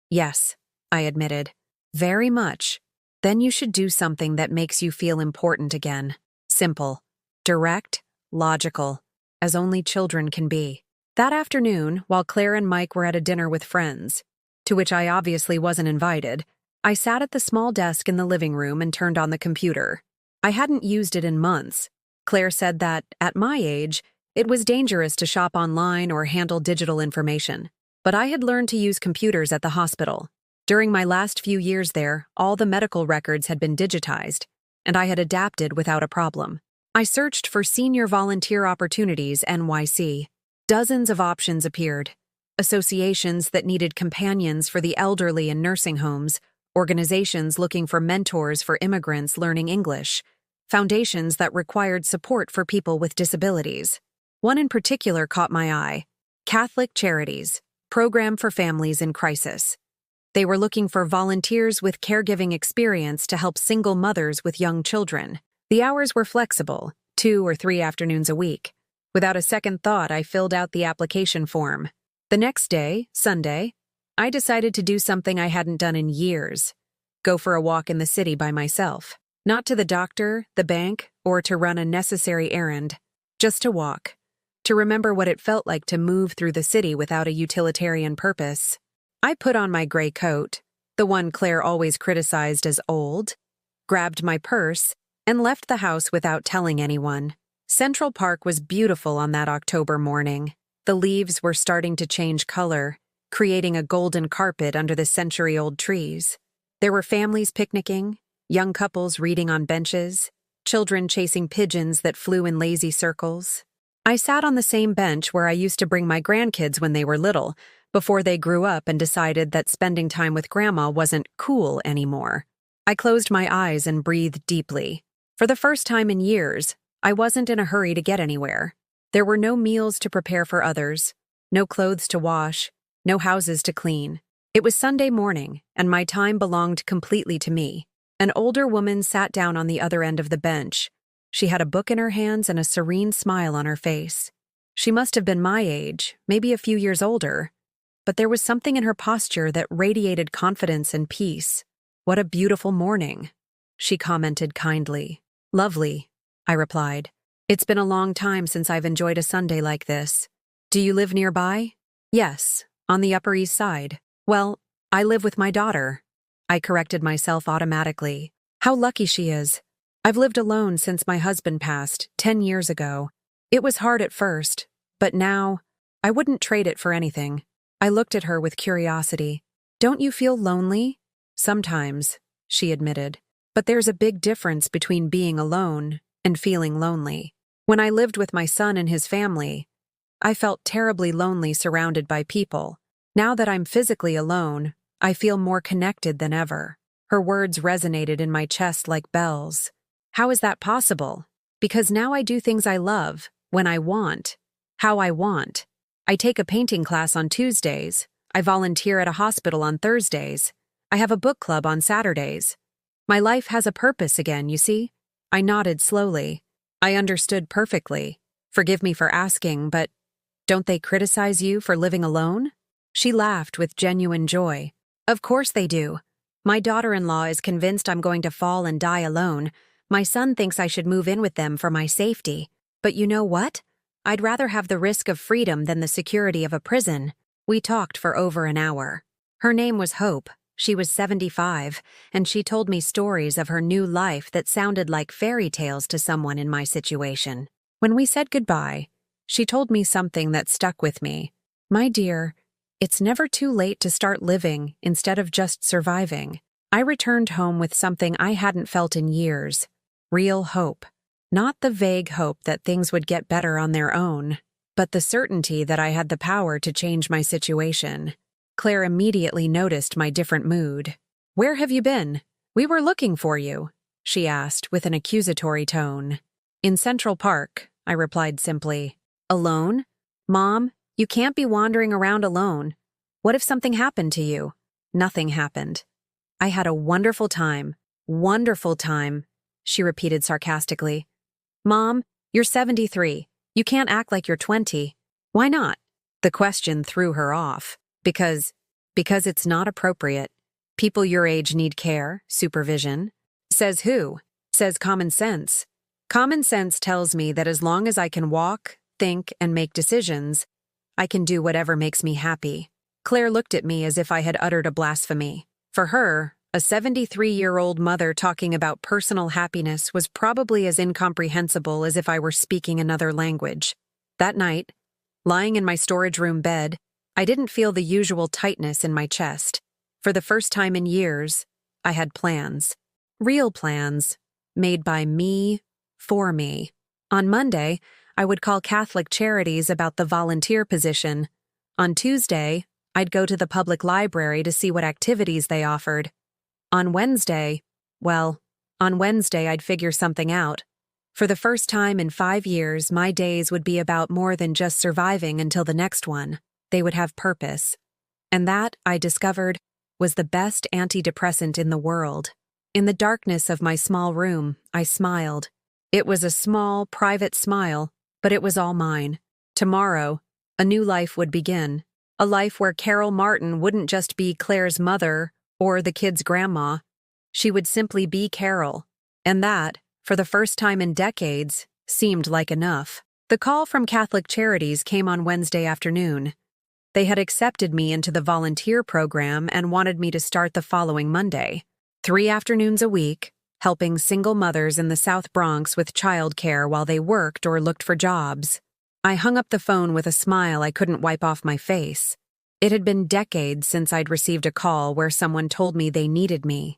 "Yes," I admitted. "Very much." "Then you should do something that makes you feel important again. Simple, direct, logical, as only children can be." That afternoon, while Claire and Mike were at a dinner with friends, to which I obviously wasn't invited, I sat at the small desk in the living room and turned on the computer. I hadn't used it in months. Claire said that, at my age, it was dangerous to shop online or handle digital information. But I had learned to use computers at the hospital. During my last few years there, all the medical records had been digitized, and I had adapted without a problem. I searched for senior volunteer opportunities NYC. Dozens of options appeared. Associations that needed companions for the elderly in nursing homes, organizations looking for mentors for immigrants learning English, foundations that required support for people with disabilities. One in particular caught my eye: Catholic Charities, Program for Families in Crisis. They were looking for volunteers with caregiving experience to help single mothers with young children. The hours were flexible, 2 or 3 afternoons a week. Without a second thought, I filled out the application form. The next day, Sunday, I decided to do something I hadn't done in years: go for a walk in the city by myself. Not to the doctor, the bank, or to run a necessary errand. Just to walk. To remember what it felt like to move through the city without a utilitarian purpose. I put on my gray coat, the one Claire always criticized as old, grabbed my purse, and left the house without telling anyone. Central Park was beautiful on that October morning. The leaves were starting to change color, creating a golden carpet under the century-old trees. There were families picnicking, young couples reading on benches, children chasing pigeons that flew in lazy circles. I sat on the same bench where I used to bring my grandkids when they were little, before they grew up and decided that spending time with Grandma wasn't cool anymore. I closed my eyes and breathed deeply. For the first time in years, I wasn't in a hurry to get anywhere. There were no meals to prepare for others, no clothes to wash, no houses to clean. It was Sunday morning, and my time belonged completely to me. An older woman sat down on the other end of the bench. She had a book in her hands and a serene smile on her face. She must have been my age, maybe a few years older, but there was something in her posture that radiated confidence and peace. "What a beautiful morning," she commented kindly. "Lovely," I replied. "It's been a long time since I've enjoyed a Sunday like this." "Do you live nearby?" "Yes, on the Upper East Side." "Well, I live with my daughter." I corrected myself automatically. How lucky she is. I've lived alone since my husband passed, 10 years ago. It was hard at first, but now, I wouldn't trade it for anything. I looked at her with curiosity. Don't you feel lonely? Sometimes, she admitted. But there's a big difference between being alone and feeling lonely. When I lived with my son and his family, I felt terribly lonely surrounded by people. Now that I'm physically alone, I feel more connected than ever. Her words resonated in my chest like bells. How is that possible? Because now I do things I love, when I want, how I want. I take a painting class on Tuesdays. I volunteer at a hospital on Thursdays. I have a book club on Saturdays. My life has a purpose again, you see? I nodded slowly. I understood perfectly. Forgive me for asking, but don't they criticize you for living alone? She laughed with genuine joy. Of course they do. My daughter-in-law is convinced I'm going to fall and die alone. My son thinks I should move in with them for my safety. But you know what? I'd rather have the risk of freedom than the security of a prison. We talked for over an hour. Her name was Hope. She was 75, and she told me stories of her new life that sounded like fairy tales to someone in my situation. When we said goodbye, she told me something that stuck with me. My dear, it's never too late to start living instead of just surviving. I returned home with something I hadn't felt in years. Real hope. Not the vague hope that things would get better on their own, but the certainty that I had the power to change my situation. Claire immediately noticed my different mood. Where have you been? We were looking for you, she asked with an accusatory tone. In Central Park, I replied simply. Alone? Mom, you can't be wandering around alone. What if something happened to you? Nothing happened. I had a wonderful time. Wonderful time, she repeated sarcastically. Mom, you're 73. You can't act like you're 20. Why not? The question threw her off. Because it's not appropriate. People your age need care, supervision. Says who? Says common sense. Common sense tells me that as long as I can walk, think, and make decisions, I can do whatever makes me happy. Claire looked at me as if I had uttered a blasphemy. For her, a 73-year-old mother talking about personal happiness was probably as incomprehensible as if I were speaking another language. That night, lying in my storage room bed, I didn't feel the usual tightness in my chest. For the first time in years, I had plans. Real plans, made by me, for me. On Monday, I would call Catholic Charities about the volunteer position. On Tuesday, I'd go to the public library to see what activities they offered. On Wednesday, I'd figure something out. For the first time in 5 years, my days would be about more than just surviving until the next one. They would have purpose. And that, I discovered, was the best antidepressant in the world. In the darkness of my small room, I smiled. It was a small, private smile, but it was all mine. Tomorrow, a new life would begin. A life where Carol Martin wouldn't just be Claire's mother or the kids' grandma. She would simply be Carol. And that, for the first time in decades, seemed like enough. The call from Catholic Charities came on Wednesday afternoon. They had accepted me into the volunteer program and wanted me to start the following Monday. 3 afternoons a week, helping single mothers in the South Bronx with childcare while they worked or looked for jobs. I hung up the phone with a smile I couldn't wipe off my face. It had been decades since I'd received a call where someone told me they needed me,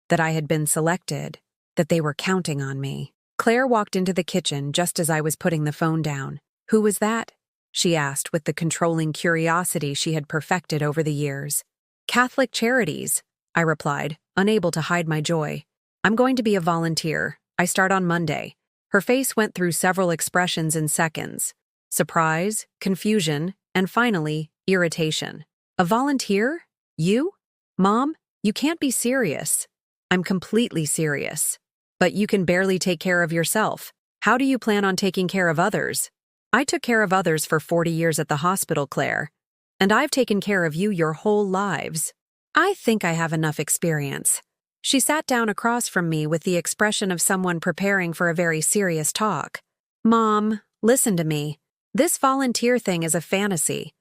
that I had been selected, that they were counting on me. Claire walked into the kitchen just as I was putting the phone down. Who was that? She asked with the controlling curiosity she had perfected over the years. Catholic Charities, I replied, unable to hide my joy. I'm going to be a volunteer. I start on Monday. Her face went through several expressions in seconds. Surprise, confusion, and finally, irritation. A volunteer? You? Mom, you can't be serious. I'm completely serious. But you can barely take care of yourself. How do you plan on taking care of others? I took care of others for 40 years at the hospital, Claire. And I've taken care of you your whole lives. I think I have enough experience. She sat down across from me with the expression of someone preparing for a very serious talk. Mom, listen to me. This volunteer thing is a fantasy.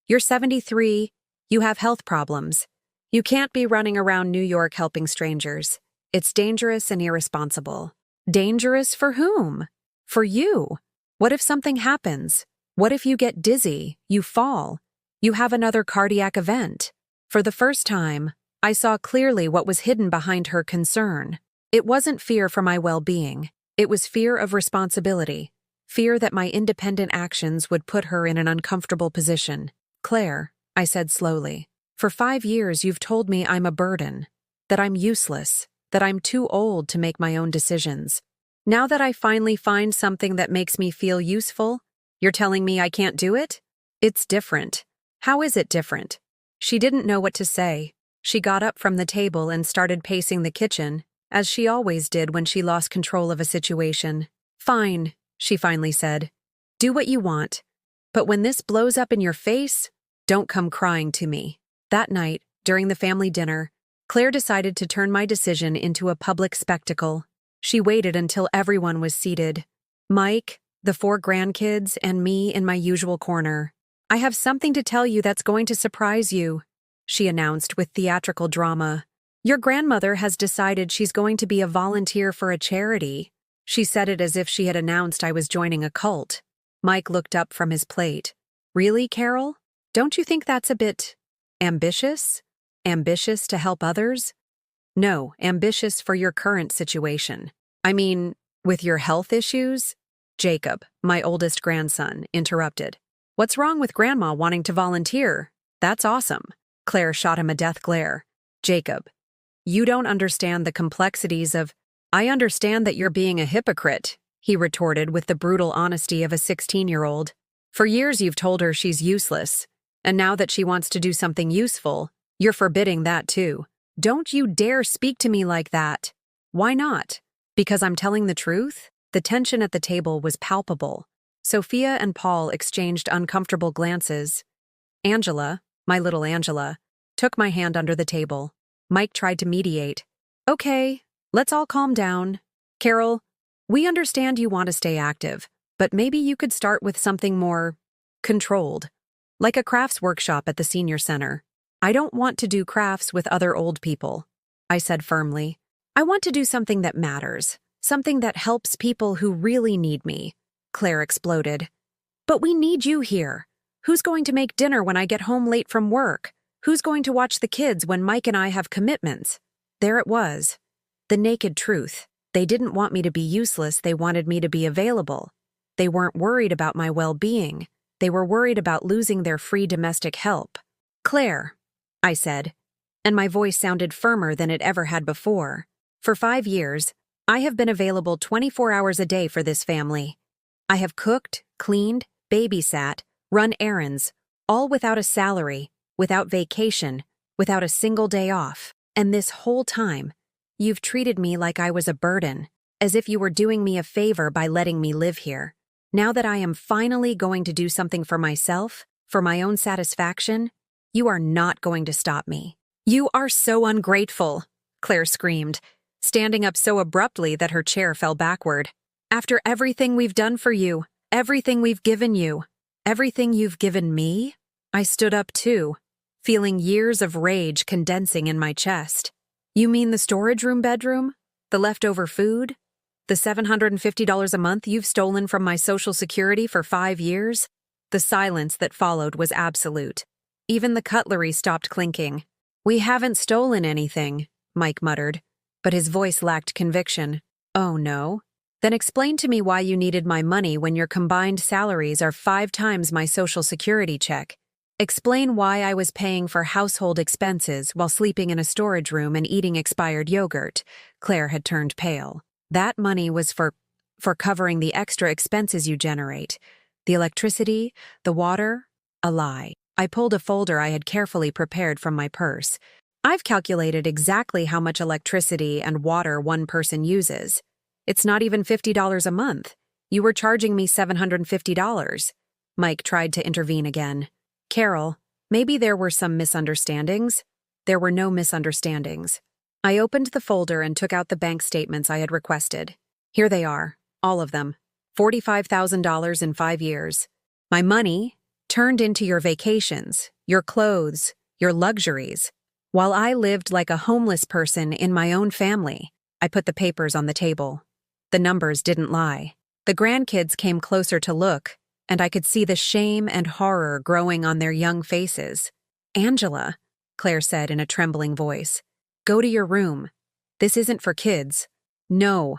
You're 73. You have health problems. You can't be running around New York helping strangers. It's dangerous and irresponsible. Dangerous for whom? For you. What if something happens? What if you get dizzy, you fall, you have another cardiac event? For the first time, I saw clearly what was hidden behind her concern. It wasn't fear for my well-being. It was fear of responsibility, fear that my independent actions would put her in an uncomfortable position. Claire, I said slowly, for 5 years you've told me I'm a burden, that I'm useless, that I'm too old to make my own decisions. Now that I finally find something that makes me feel useful, you're telling me I can't do it? It's different. How is it different? She didn't know what to say. She got up from the table and started pacing the kitchen, as she always did when she lost control of a situation. Fine, she finally said. Do what you want. But when this blows up in your face, don't come crying to me. That night, during the family dinner, Claire decided to turn my decision into a public spectacle. She waited until everyone was seated. Mike, the 4 grandkids, and me in my usual corner. I have something to tell you that's going to surprise you, she announced with theatrical drama. Your grandmother has decided she's going to be a volunteer for a charity. She said it as if she had announced I was joining a cult. Mike looked up from his plate. Really, Carol? Don't you think that's a bit ambitious? Ambitious to help others? No, ambitious for your current situation. I mean, with your health issues? Jacob, my oldest grandson, interrupted. What's wrong with Grandma wanting to volunteer? That's awesome. Claire shot him a death glare. Jacob, you don't understand the complexities of— I understand that you're being a hypocrite, he retorted with the brutal honesty of a 16-year-old. For years you've told her she's useless, and now that she wants to do something useful, you're forbidding that too. Don't you dare speak to me like that. Why not? Because I'm telling the truth? The tension at the table was palpable. Sophia and Paul exchanged uncomfortable glances. Angela, my little Angela, took my hand under the table. Mike tried to mediate. Okay, let's all calm down. Carol, we understand you want to stay active, but maybe you could start with something more controlled, like a crafts workshop at the senior center. I don't want to do crafts with other old people, I said firmly. I want to do something that matters, something that helps people who really need me, Claire exploded. But we need you here. Who's going to make dinner when I get home late from work? Who's going to watch the kids when Mike and I have commitments? There it was. The naked truth. They didn't want me to be useless, they wanted me to be available. They weren't worried about my well-being. They were worried about losing their free domestic help. Claire, I said, and my voice sounded firmer than it ever had before. For 5 years, I have been available 24 hours a day for this family. I have cooked, cleaned, babysat, run errands, all without a salary, without vacation, without a single day off. And this whole time, you've treated me like I was a burden, as if you were doing me a favor by letting me live here. Now that I am finally going to do something for myself, for my own satisfaction, you are not going to stop me. You are so ungrateful, Claire screamed, standing up so abruptly that her chair fell backward. After everything we've done for you, everything we've given you, everything you've given me? I stood up too, feeling years of rage condensing in my chest. You mean the storage room bedroom? The leftover food? The $750 a month you've stolen from my Social Security for 5 years? The silence that followed was absolute. Even the cutlery stopped clinking. We haven't stolen anything, Mike muttered, but his voice lacked conviction. Oh no? Then explain to me why you needed my money when your combined salaries are 5 times my Social Security check. Explain why I was paying for household expenses while sleeping in a storage room and eating expired yogurt. Claire had turned pale. That money was for covering the extra expenses you generate. The electricity, the water, a lie. I pulled a folder I had carefully prepared from my purse. I've calculated exactly how much electricity and water one person uses. It's not even $50 a month. You were charging me $750. Mike tried to intervene again. Carol, maybe there were some misunderstandings. There were no misunderstandings. I opened the folder and took out the bank statements I had requested. Here they are, all of them. $45,000 in 5 years. My money turned into your vacations, your clothes, your luxuries. While I lived like a homeless person in my own family, I put the papers on the table. The numbers didn't lie. The grandkids came closer to look, and I could see the shame and horror growing on their young faces. "Angela," Claire said in a trembling voice, "go to your room. This isn't for kids." "No,"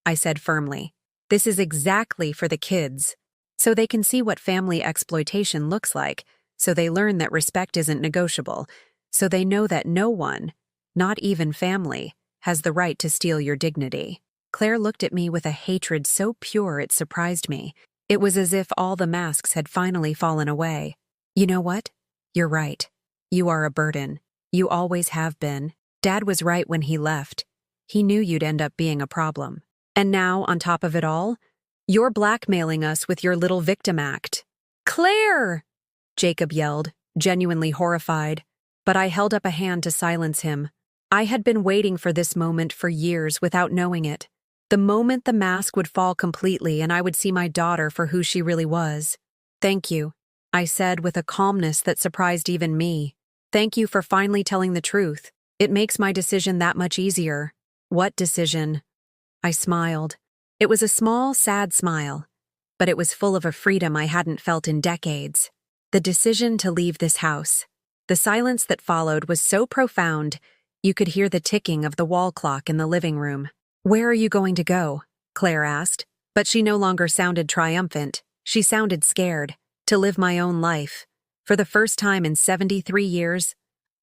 I said firmly. "This is exactly for the kids. So they can see what family exploitation looks like, so they learn that respect isn't negotiable, so they know that no one, not even family, has the right to steal your dignity." Claire looked at me with a hatred so pure it surprised me. It was as if all the masks had finally fallen away. "You know what? You're right. You are a burden. You always have been. Dad was right when he left. He knew you'd end up being a problem. And now, on top of it all, you're blackmailing us with your little victim act." "Claire!" Jacob yelled, genuinely horrified, but I held up a hand to silence him. I had been waiting for this moment for years without knowing it. The moment the mask would fall completely and I would see my daughter for who she really was. "Thank you," I said with a calmness that surprised even me. "Thank you for finally telling the truth. It makes my decision that much easier." "What decision?" I smiled. It was a small, sad smile, but it was full of a freedom I hadn't felt in decades. The decision to leave this house. The silence that followed was so profound, you could hear the ticking of the wall clock in the living room. "Where are you going to go?" Claire asked, but she no longer sounded triumphant. She sounded scared. "To live my own life. For the first time in 73 years,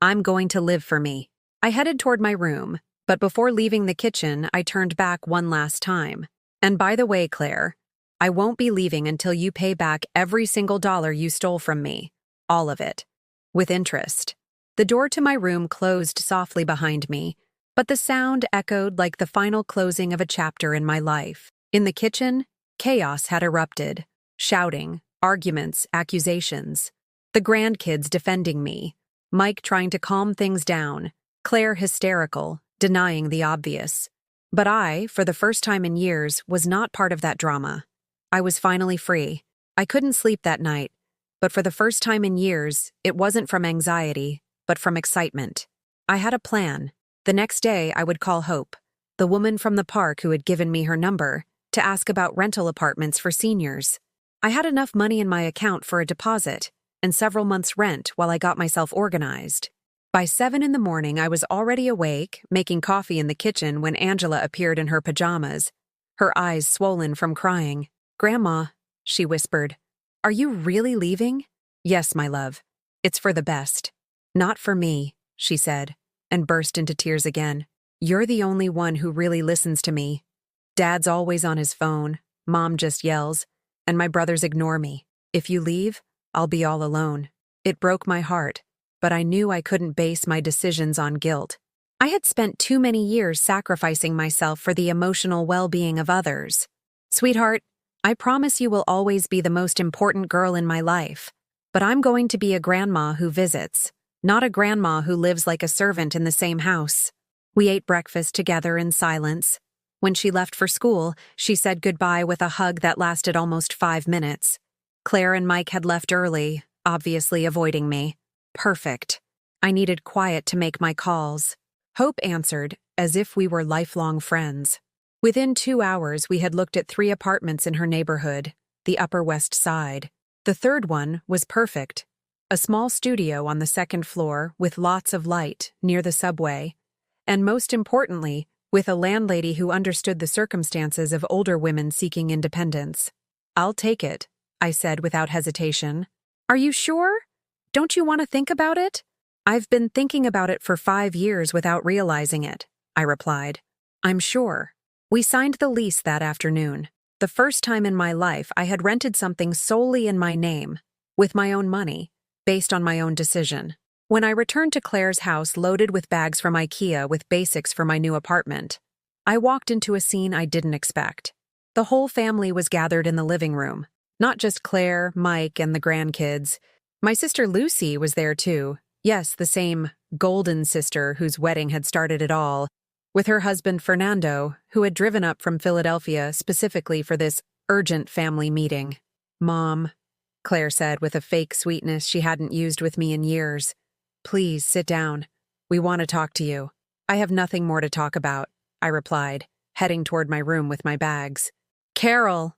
I'm going to live for me." I headed toward my room, but before leaving the kitchen, I turned back one last time. "And by the way, Claire, I won't be leaving until you pay back every single dollar you stole from me. All of it. With interest." The door to my room closed softly behind me, but the sound echoed like the final closing of a chapter in my life. In the kitchen, chaos had erupted. Shouting, arguments, accusations. The grandkids defending me. Mike trying to calm things down. Claire hysterical, denying the obvious. But I, for the first time in years, was not part of that drama. I was finally free. I couldn't sleep that night, but for the first time in years, it wasn't from anxiety, but from excitement. I had a plan. The next day, I would call Hope, the woman from the park who had given me her number, to ask about rental apartments for seniors. I had enough money in my account for a deposit and several months' rent while I got myself organized. By 7 in the morning, I was already awake, making coffee in the kitchen when Angela appeared in her pajamas, her eyes swollen from crying. "Grandma," she whispered, "are you really leaving?" "Yes, my love. It's for the best." "Not for me," she said, and burst into tears again. "You're the only one who really listens to me. Dad's always on his phone, Mom just yells, and my brothers ignore me. If you leave, I'll be all alone." It broke my heart, but I knew I couldn't base my decisions on guilt. I had spent too many years sacrificing myself for the emotional well-being of others. "Sweetheart, I promise you will always be the most important girl in my life, but I'm going to be a grandma who visits, not a grandma who lives like a servant in the same house." We ate breakfast together in silence. When she left for school, she said goodbye with a hug that lasted almost 5 minutes. Claire and Mike had left early, obviously avoiding me. Perfect. I needed quiet to make my calls. Hope answered, as if we were lifelong friends. Within 2 hours, we had looked at 3 apartments in her neighborhood, the Upper West Side. The third one was perfect. A small studio on the 2nd floor with lots of light near the subway, and most importantly, with a landlady who understood the circumstances of older women seeking independence. "I'll take it," I said without hesitation. "Are you sure? Don't you want to think about it?" "I've been thinking about it for 5 years without realizing it," I replied. "I'm sure." We signed the lease that afternoon. The first time in my life I had rented something solely in my name, with my own money, based on my own decision. When I returned to Claire's house loaded with bags from IKEA with basics for my new apartment, I walked into a scene I didn't expect. The whole family was gathered in the living room. Not just Claire, Mike, and the grandkids. My sister Lucy was there too. Yes, the same golden sister whose wedding had started it all, with her husband Fernando, who had driven up from Philadelphia specifically for this urgent family meeting. "Mom," Claire said with a fake sweetness she hadn't used with me in years, "please sit down. We want to talk to you." "I have nothing more to talk about," I replied, heading toward my room with my bags. "Carol!"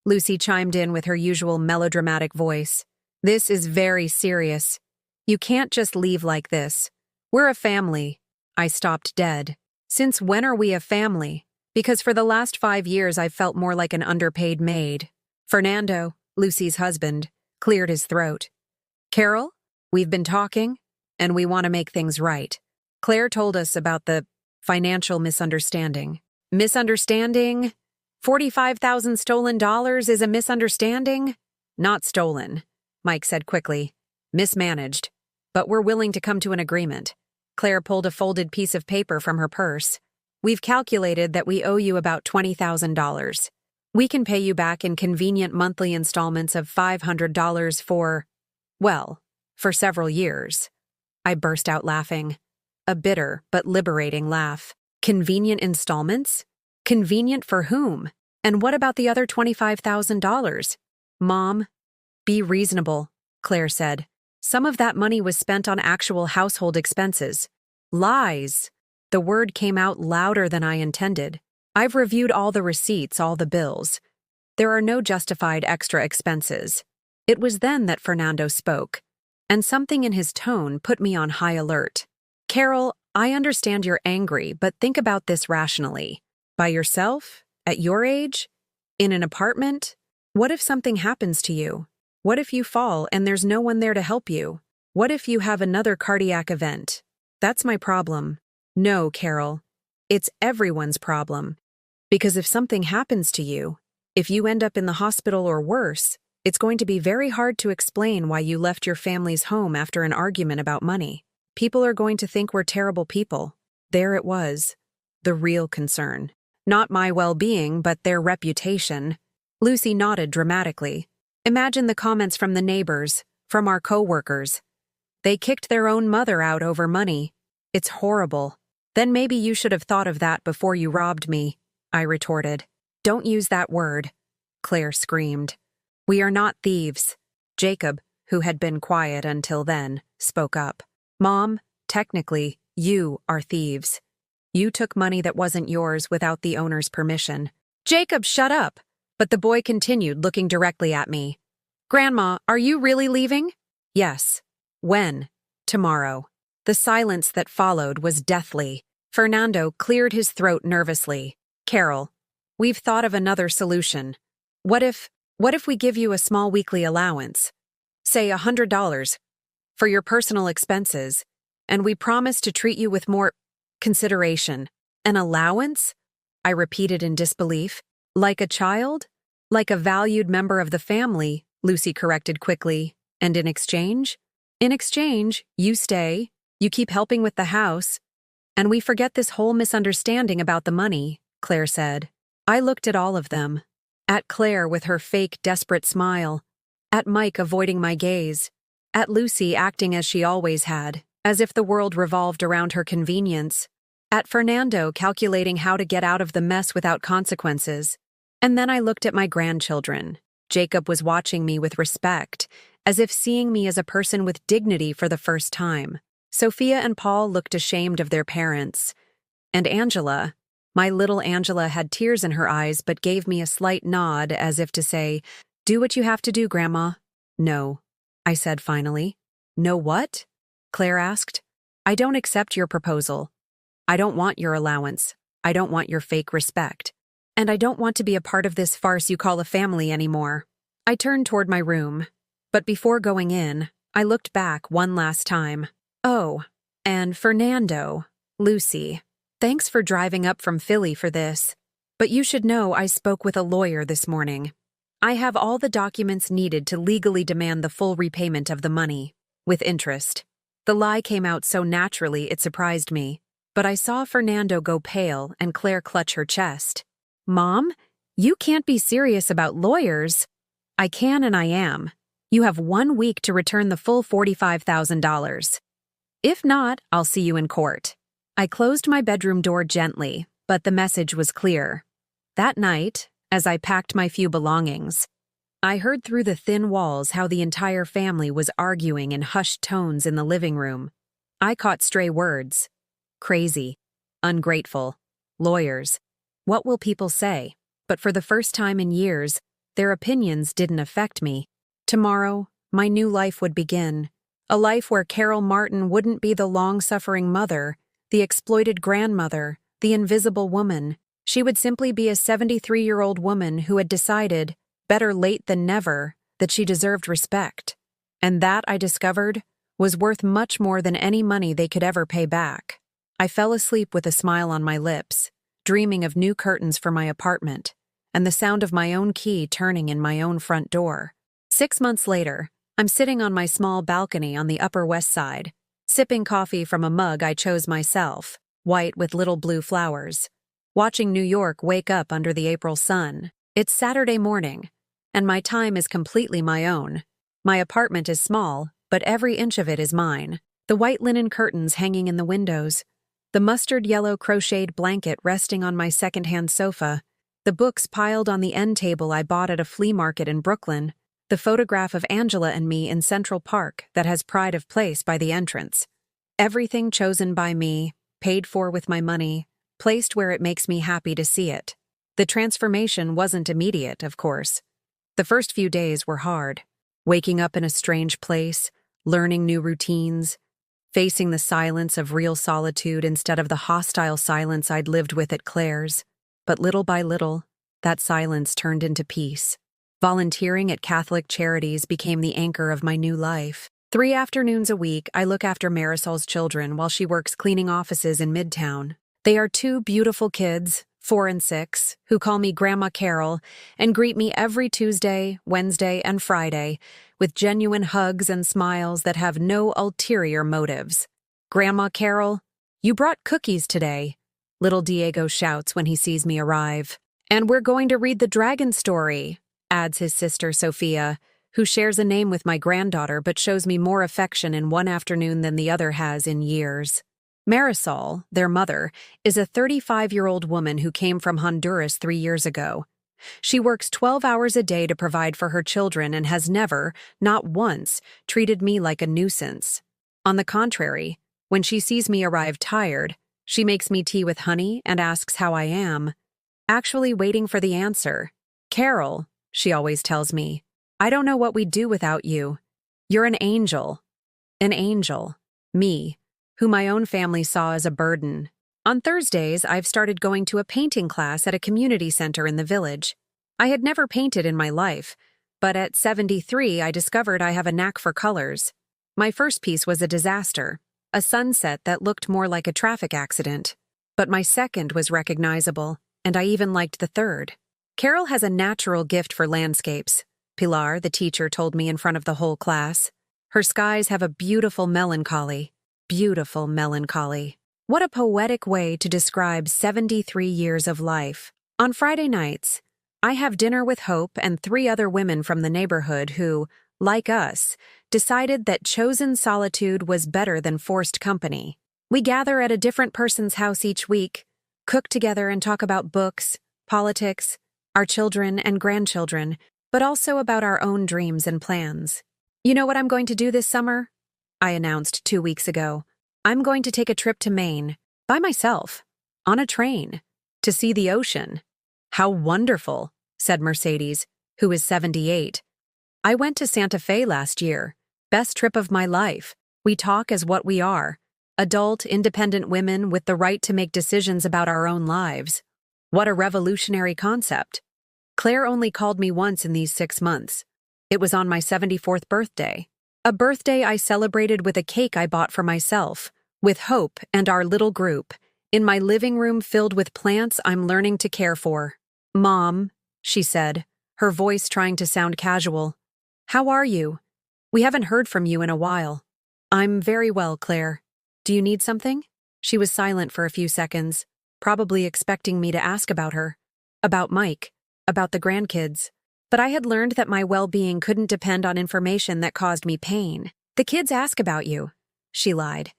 Lucy chimed in with her usual melodramatic voice. This is very serious. You can't just leave like this. We're a family. I stopped dead. Since when are we a family? Because for the last 5 years I've felt more like an underpaid maid. Fernando, Lucy's husband, cleared his throat. Carol, we've been talking, and we want to make things right. Claire told us about the financial misunderstanding. Misunderstanding? 45,000 stolen dollars is a misunderstanding? Not stolen, Mike said quickly. Mismanaged. But we're willing to come to an agreement. Claire pulled a folded piece of paper from her purse. We've calculated that we owe you about $20,000. We can pay you back in convenient monthly installments of $500 for several years. I burst out laughing. A bitter but liberating laugh. Convenient installments? Convenient for whom? And what about the other $25,000? Mom, be reasonable, Claire said. Some of that money was spent on actual household expenses. Lies. The word came out louder than I intended. I've reviewed all the receipts, all the bills. There are no justified extra expenses. It was then that Fernando spoke, and something in his tone put me on high alert. Carol, I understand you're angry, but think about this rationally. By yourself? At your age? In an apartment? What if something happens to you? What if you fall and there's no one there to help you? What if you have another cardiac event? That's my problem. No, Carol. It's everyone's problem. Because if something happens to you, if you end up in the hospital or worse, it's going to be very hard to explain why you left your family's home after an argument about money. People are going to think we're terrible people. There it was. The real concern. Not my well-being, but their reputation. Lucy nodded dramatically. Imagine the comments from the neighbors, from our co-workers. They kicked their own mother out over money. It's horrible. Then maybe you should have thought of that before you robbed me, I retorted. Don't use that word, Claire screamed. We are not thieves. Jacob, who had been quiet until then, spoke up. Mom, technically, you are thieves. You took money that wasn't yours without the owner's permission. Jacob, shut up! But the boy continued, looking directly at me. Grandma, are you really leaving? Yes. When? Tomorrow. The silence that followed was deathly. Fernando cleared his throat nervously. Carol, we've thought of another solution. What if we give you a small weekly allowance? Say $100 for your personal expenses, and we promise to treat you with more consideration. An allowance? I repeated in disbelief. Like a child? Like a valued member of the family, Lucy corrected quickly. And in exchange? In exchange, you stay, you keep helping with the house, and we forget this whole misunderstanding about the money, Claire said. I looked at all of them. At Claire with her fake, desperate smile. At Mike avoiding my gaze. At Lucy acting as she always had, as if the world revolved around her convenience. At Fernando calculating how to get out of the mess without consequences. And then I looked at my grandchildren. Jacob was watching me with respect, as if seeing me as a person with dignity for the first time. Sophia and Paul looked ashamed of their parents. And Angela, my little Angela, had tears in her eyes but gave me a slight nod as if to say, Do what you have to do, Grandma. No, I said finally. No what? Claire asked. I don't accept your proposal. I don't want your allowance. I don't want your fake respect. And I don't want to be a part of this farce you call a family anymore. I turned toward my room. But before going in, I looked back one last time. Oh, and Fernando, Lucy, thanks for driving up from Philly for this. But you should know I spoke with a lawyer this morning. I have all the documents needed to legally demand the full repayment of the money, with interest. The lie came out so naturally it surprised me. But I saw Fernando go pale and Claire clutch her chest. Mom, you can't be serious about lawyers. I can and I am. You have 1 week to return the full $45,000. If not, I'll see you in court. I closed my bedroom door gently, but the message was clear. That night, as I packed my few belongings, I heard through the thin walls how the entire family was arguing in hushed tones in the living room. I caught stray words. Crazy. Ungrateful. Lawyers. What will people say? But for the first time in years, their opinions didn't affect me. Tomorrow, my new life would begin. A life where Carol Martin wouldn't be the long-suffering mother, the exploited grandmother, the invisible woman. She would simply be a 73-year-old woman who had decided, better late than never, that she deserved respect. And that, I discovered, was worth much more than any money they could ever pay back. I fell asleep with a smile on my lips, dreaming of new curtains for my apartment, and the sound of my own key turning in my own front door. 6 months later, I'm sitting on my small balcony on the Upper West Side, sipping coffee from a mug I chose myself, white with little blue flowers, watching New York wake up under the April sun. It's Saturday morning, and my time is completely my own. My apartment is small, but every inch of it is mine. The white linen curtains hanging in the windows, the mustard yellow crocheted blanket resting on my secondhand sofa, the books piled on the end table I bought at a flea market in Brooklyn, the photograph of Angela and me in Central Park that has pride of place by the entrance. Everything chosen by me, paid for with my money, placed where it makes me happy to see it. The transformation wasn't immediate, of course. The first few days were hard. Waking up in a strange place, learning new routines, facing the silence of real solitude instead of the hostile silence I'd lived with at Claire's. But little by little, that silence turned into peace. Volunteering at Catholic Charities became the anchor of my new life. 3 afternoons a week, I look after Marisol's children while she works cleaning offices in Midtown. They are 2 beautiful kids, 4 and 6, who call me Grandma Carol and greet me every Tuesday, Wednesday, and Friday with genuine hugs and smiles that have no ulterior motives. "Grandma Carol, you brought cookies today," little Diego shouts when he sees me arrive. "And we're going to read the dragon story," adds his sister Sophia, who shares a name with my granddaughter but shows me more affection in one afternoon than the other has in years. Marisol, their mother, is a 35-year-old woman who came from Honduras 3 years ago. She works 12 hours a day to provide for her children and has never, not once, treated me like a nuisance. On the contrary, when she sees me arrive tired, she makes me tea with honey and asks how I am, actually waiting for the answer. "Carol," she always tells me, "I don't know what we'd do without you. You're an angel." An angel. Me, who my own family saw as a burden. On Thursdays, I've started going to a painting class at a community center in the village. I had never painted in my life, but at 73, I discovered I have a knack for colors. My first piece was a disaster, a sunset that looked more like a traffic accident. But my second was recognizable, and I even liked the third. Carol has a natural gift for landscapes, Pilar, the teacher, told me in front of the whole class. Her skies have a beautiful melancholy. Beautiful melancholy. What a poetic way to describe 73 years of life. On Friday nights, I have dinner with Hope and 3 other women from the neighborhood who, like us, decided that chosen solitude was better than forced company. We gather at a different person's house each week, cook together and talk about books, politics, our children and grandchildren, but also about our own dreams and plans. "You know what I'm going to do this summer?" I announced 2 weeks ago. "I'm going to take a trip to Maine, by myself, on a train, to see the ocean." "How wonderful," said Mercedes, who is 78. "I went to Santa Fe last year. Best trip of my life. We talk as what we are. Adult, independent women with the right to make decisions about our own lives. What a revolutionary concept." Claire only called me once in these 6 months. It was on my 74th birthday. A birthday I celebrated with a cake I bought for myself, with Hope and our little group, in my living room filled with plants I'm learning to care for. "Mom," she said, her voice trying to sound casual. "How are you? We haven't heard from you in a while." "I'm very well, Claire. Do you need something?" She was silent for a few seconds, probably expecting me to ask about her, about Mike, about the grandkids. But I had learned that my well-being couldn't depend on information that caused me pain. "The kids ask about you," she lied.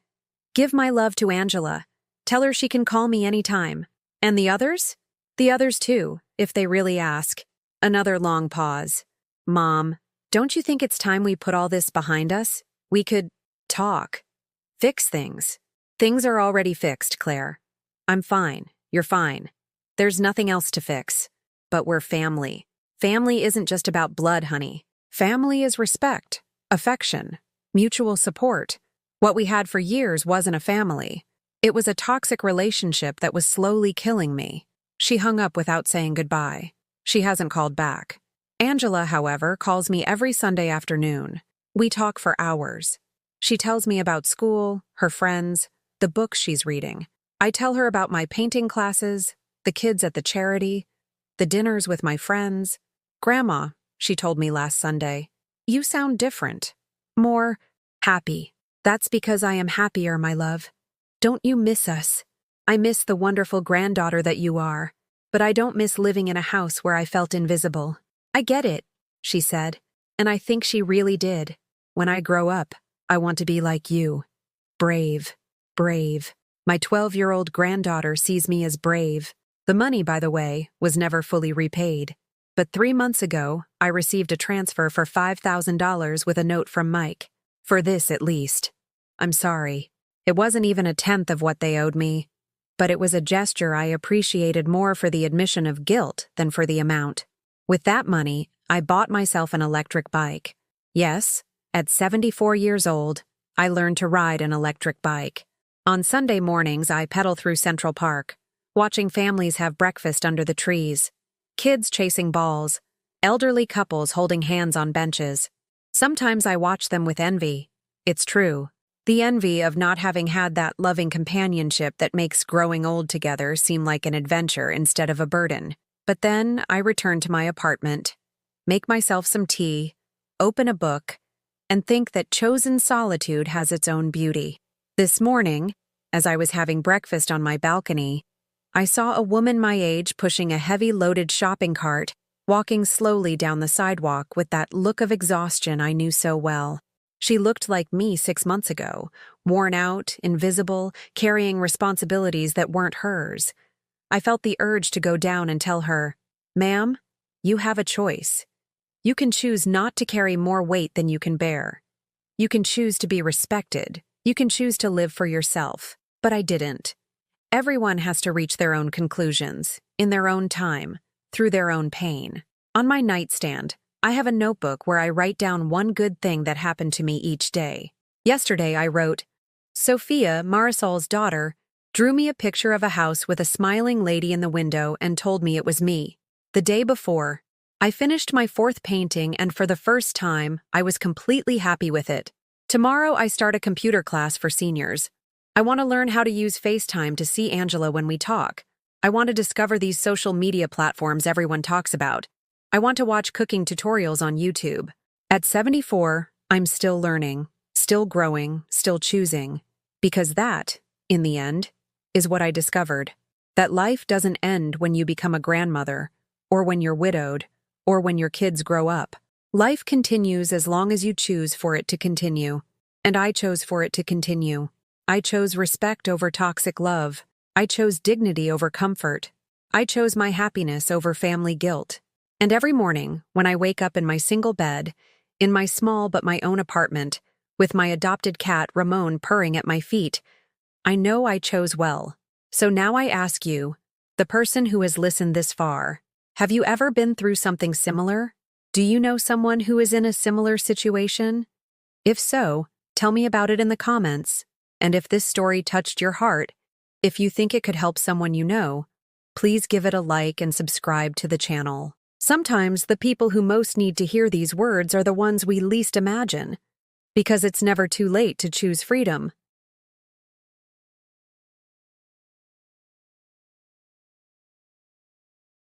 "Give my love to Angela. Tell her she can call me anytime. And the others? The others too, if they really ask." Another long pause. "Mom, don't you think it's time we put all this behind us? We could talk. Fix things." "Things are already fixed, Claire. I'm fine. You're fine. There's nothing else to fix. But we're family. Family isn't just about blood, honey. Family is respect, affection, mutual support. What we had for years wasn't a family. It was a toxic relationship that was slowly killing me. She hung up without saying goodbye. She hasn't called back. Angela, however, calls me every Sunday afternoon. We talk for hours. She tells me about school, her friends, the books she's reading. I tell her about my painting classes, the kids at the charity, the dinners with my friends. Grandma, she told me last Sunday, you sound different. More happy. That's because I am happier, my love. Don't you miss us? I miss the wonderful granddaughter that you are, but I don't miss living in a house where I felt invisible. I get it, she said, and I think she really did. When I grow up, I want to be like you. Brave, brave. My 12-year-old granddaughter sees me as brave. The money, by the way, was never fully repaid. But 3 months ago, I received a transfer for $5,000 with a note from Mike. For this, at least. I'm sorry. It wasn't even a tenth of what they owed me. But it was a gesture I appreciated more for the admission of guilt than for the amount. With that money, I bought myself an electric bike. Yes, at 74 years old, I learned to ride an electric bike. On Sunday mornings, I pedal through Central Park, watching families have breakfast under the trees, kids chasing balls, elderly couples holding hands on benches. Sometimes I watch them with envy. It's true. The envy of not having had that loving companionship that makes growing old together seem like an adventure instead of a burden. But then I return to my apartment, make myself some tea, open a book, and think that chosen solitude has its own beauty. This morning, as I was having breakfast on my balcony, I saw a woman my age pushing a heavy loaded shopping cart, walking slowly down the sidewalk with that look of exhaustion I knew so well. She looked like me 6 months ago, worn out, invisible, carrying responsibilities that weren't hers. I felt the urge to go down and tell her, "Ma'am, you have a choice. You can choose not to carry more weight than you can bear. You can choose to be respected. You can choose to live for yourself." But I didn't. Everyone has to reach their own conclusions, in their own time, through their own pain. On my nightstand, I have a notebook where I write down one good thing that happened to me each day. Yesterday I wrote, Sophia, Marisol's daughter, drew me a picture of a house with a smiling lady in the window and told me it was me. The day before, I finished my 4th painting and for the first time, I was completely happy with it. Tomorrow I start a computer class for seniors. I want to learn how to use FaceTime to see Angela when we talk. I want to discover these social media platforms everyone talks about. I want to watch cooking tutorials on YouTube. At 74, I'm still learning, still growing, still choosing. Because that, in the end, is what I discovered. That life doesn't end when you become a grandmother, or when you're widowed, or when your kids grow up. Life continues as long as you choose for it to continue. And I chose for it to continue. I chose respect over toxic love. I chose dignity over comfort. I chose my happiness over family guilt. And every morning, when I wake up in my single bed, in my small but my own apartment, with my adopted cat Ramon purring at my feet, I know I chose well. So now I ask you, the person who has listened this far, have you ever been through something similar? Do you know someone who is in a similar situation? If so, tell me about it in the comments. And if this story touched your heart, if you think it could help someone you know, please give it a like and subscribe to the channel. Sometimes the people who most need to hear these words are the ones we least imagine. Because it's never too late to choose freedom.